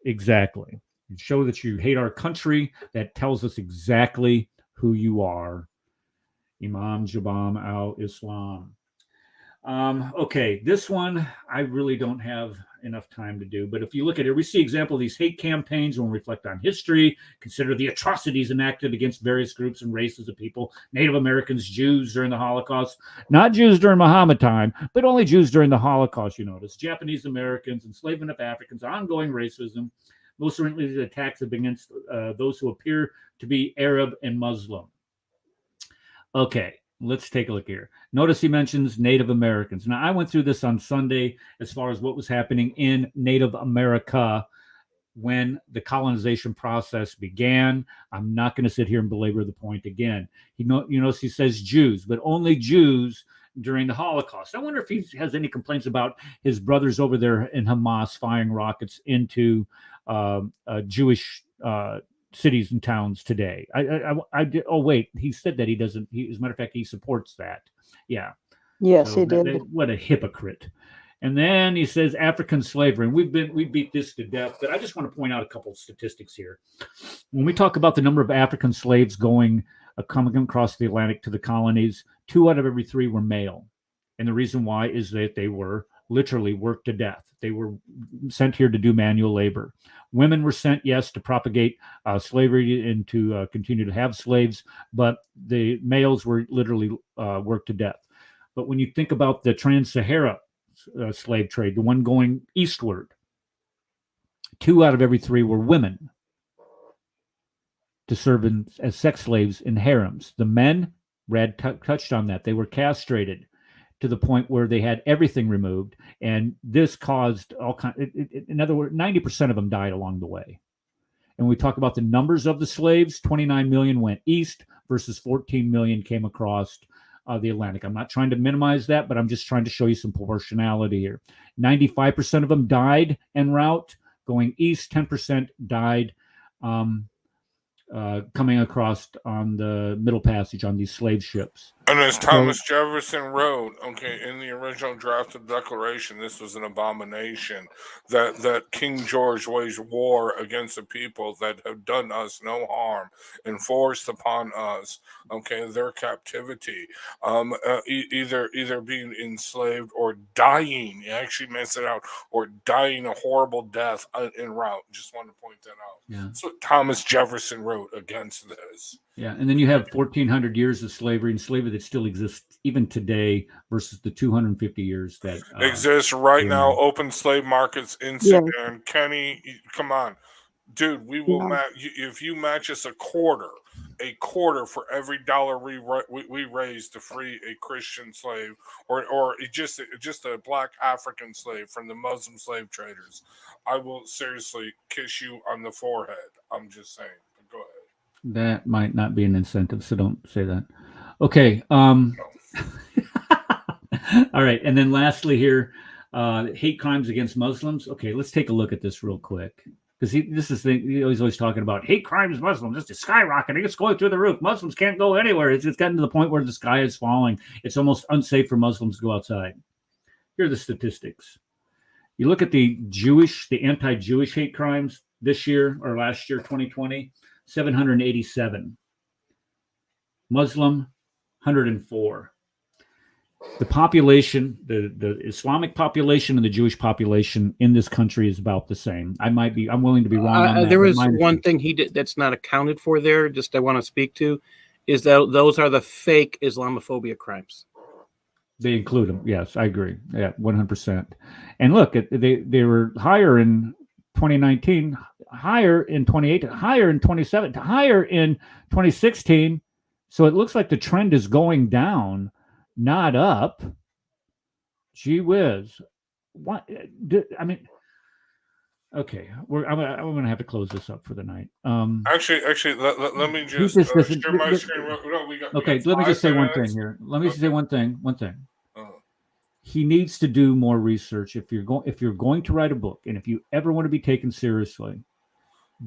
exactly. You show that you hate our country, that tells us exactly who you are. Imam Jabaan al-Islam. Okay, this one I really don't have enough time to do, but if you look at it, we see example of these hate campaigns when we reflect on history, consider the atrocities enacted against various groups and races of people, Native Americans, Jews during the Holocaust, not Jews during Muhammad time, but only Jews during the Holocaust, you notice, Japanese Americans, enslavement of Africans, ongoing racism, most recently the attacks against those who appear to be Arab and Muslim. Okay. Let's take a look here. Notice he mentions Native Americans. Now, I went through this on Sunday as far as what was happening in Native America when the colonization process began. I'm not going to sit here and belabor the point again. You notice he says Jews, but only Jews during the Holocaust. I wonder if he has any complaints about his brothers over there in Hamas firing rockets into Jewish cities and towns today. Oh wait, he said that he doesn't. As a matter of fact, he supports that. Yeah. Yes, so he did. What a hypocrite. And then he says African slavery, and we beat this to death. But I just want to point out a couple of statistics here. When we talk about the number of African slaves coming across the Atlantic to the colonies, 2 out of every 3 were male, and the reason why is that they were literally worked to death. They were sent here to do manual labor. Women were sent, yes, to propagate slavery and to continue to have slaves, but the males were literally worked to death. But when you think about the trans-Sahara slave trade, the one going eastward, 2 out of every 3 were women to serve as sex slaves in harems. The men, Brad touched on that, they were castrated to the point where they had everything removed, and this caused all kind. In other words, 90% of them died along the way. And we talk about the numbers of the slaves: 29 million went east versus 14 million came across the Atlantic. I'm not trying to minimize that, but I'm just trying to show you some proportionality here. 95% of them died en route going east. 10% died coming across on the Middle Passage on these slave ships. And as Thomas Jefferson wrote, in the original draft of the Declaration, this was an abomination that King George waged war against the people that have done us no harm, enforced upon us, their captivity, either being enslaved or dying. He actually messed it out, or dying a horrible death en route. Just wanted to point that out. Yeah. That's what Thomas Jefferson wrote against this. Yeah, and then you have 1,400 years of slavery, and slavery that still exists even today versus the 250 years that exists right now. Open slave markets in Sudan. Kenny, come on, dude. We will if you match us a quarter for every dollar we raise to free a Christian slave or just a black African slave from the Muslim slave traders. I will seriously kiss you on the forehead. I'm just saying. Go ahead. That might not be an incentive, so don't say that. Okay. All right. And then lastly here, hate crimes against Muslims. Okay, let's take a look at this real quick. Because he's always talking about hate crimes Muslims. It's skyrocketing. It's going through the roof. Muslims can't go anywhere. It's gotten to the point where the sky is falling. It's almost unsafe for Muslims to go outside. Here are the statistics. You look at the anti-Jewish hate crimes this year or last year, 2020, 787. Muslim, 104. The population, the Islamic population and the Jewish population in this country is about the same. I'm willing to be wrong on that. There was one thing he did that's not accounted for there, just I want to speak to, is that those are the fake Islamophobia crimes. They include them. Yes, I agree. Yeah, 100%. And look, they were higher in 2019, higher in 2018, higher in 2017, higher in 2016. So it looks like the trend is going down, not up. Gee whiz. What? I mean, okay, I'm going to have to close this up for the night. Actually, let me just share my screen. Let me just say one thing here. Let me just say one thing. He needs to do more research. If you're going to write a book, and if you ever want to be taken seriously,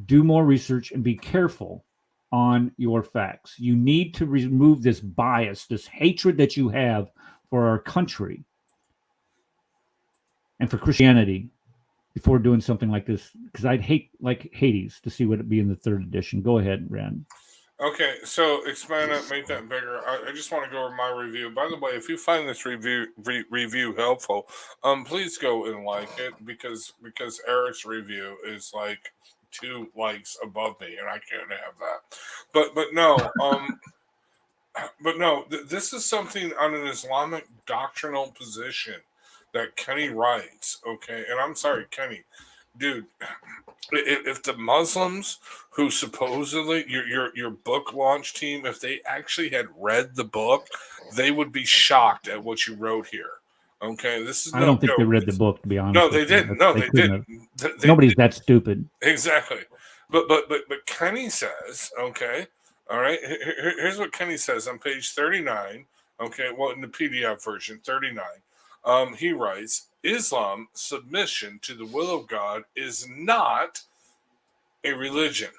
do more research and be careful on your facts. You need to remove this bias, this hatred that you have for our country and for Christianity before doing something like this, because I'd hate, like Hades, to see what it'd be in the 3rd edition. Go ahead, Rand. Okay, so expand it, make that bigger. I just want to go over my review. By the way, if you find this review helpful, please go and like it, because Eric's review is like 2 likes above me, and I can't have that. But no, this is something on an Islamic doctrinal position that Kenny writes. Okay, and I'm sorry, Kenny, dude. If the Muslims who supposedly your book launch team, if they actually had read the book, they would be shocked at what you wrote here. Okay, this is. I don't think they read the book, to be honest. No, they didn't. No, they didn't. Nobody's that stupid. Exactly. But Kenny says, okay, all right. Here's what Kenny says on page 39. Okay, well, in the PDF version, 39, he writes, Islam submission to the will of God is not a religion.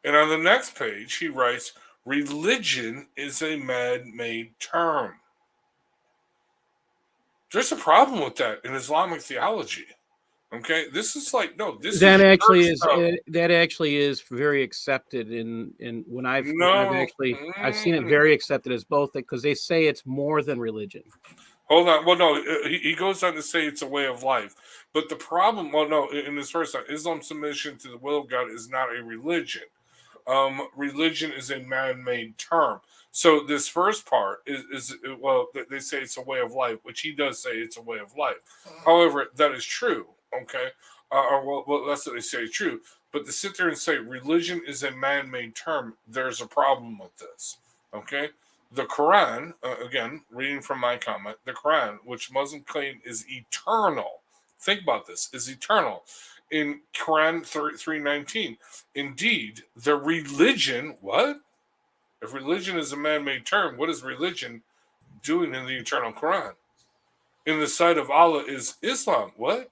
And on the next page, he writes, religion is a man-made term. There's a problem with that in Islamic theology. Okay, this is like that actually is very accepted in when I've seen it very accepted as both, because they say it's more than religion. Hold on. Well, no, he goes on to say it's a way of life. But the problem, in this verse, Islam submission to the will of God is not a religion. Religion is a man-made term. So this first part is they say it's a way of life, which he does say it's a way of life. However, that is true. Okay. That's what they say true. But to sit there and say religion is a man-made term, there's a problem with this. Okay. The Quran, again, reading from my comment, the Quran, which Muslims claim is eternal. Think about this, is eternal. In Quran 3:19, indeed, the religion, what? If religion is a man-made term, what is religion doing in the eternal Quran? In the sight of Allah is Islam. What?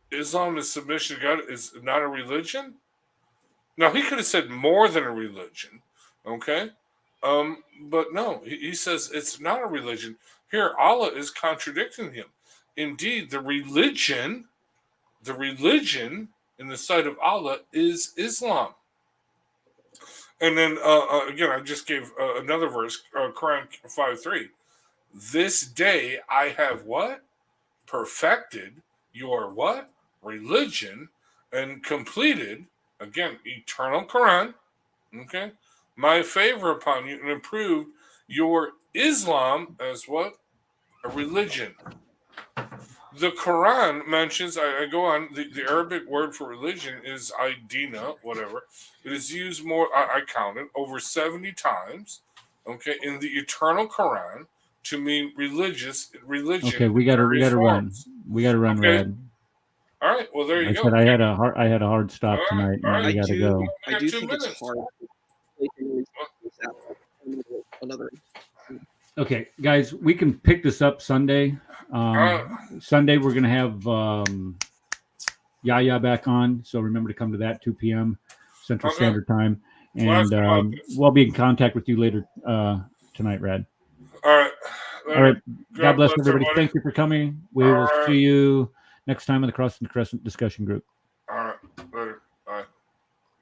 Islam is submission to God is not a religion? Now, he could have said more than a religion, okay? But no, he says it's not a religion. Here, Allah is contradicting him. Indeed, the religion in the sight of Allah is Islam. And then, again, I just gave another verse, Quran 5:3. This day I have what? Perfected your what? Religion and completed, again, eternal Quran, okay? My favor upon you and improved your Islam as what? A religion. The Quran mentions, I go on, the Arabic word for religion is idina, whatever. It is used more, I counted, over 70 times, okay, in the eternal Quran to mean religion. Okay, we gotta run. We gotta run, okay. Red. All right, well, there you go. Said I had a hard stop tonight, and we gotta go. I do think it's hard. Another. Okay, guys, we can pick this up Sunday. Sunday we're gonna have Yaya back on, so remember to come to that 2 p.m. Central Standard Time, and we'll be in contact with you later tonight, Rad. All right, All right. God bless everybody. everybody. Thank you for coming. We will see you next time in the Cross and Crescent discussion group.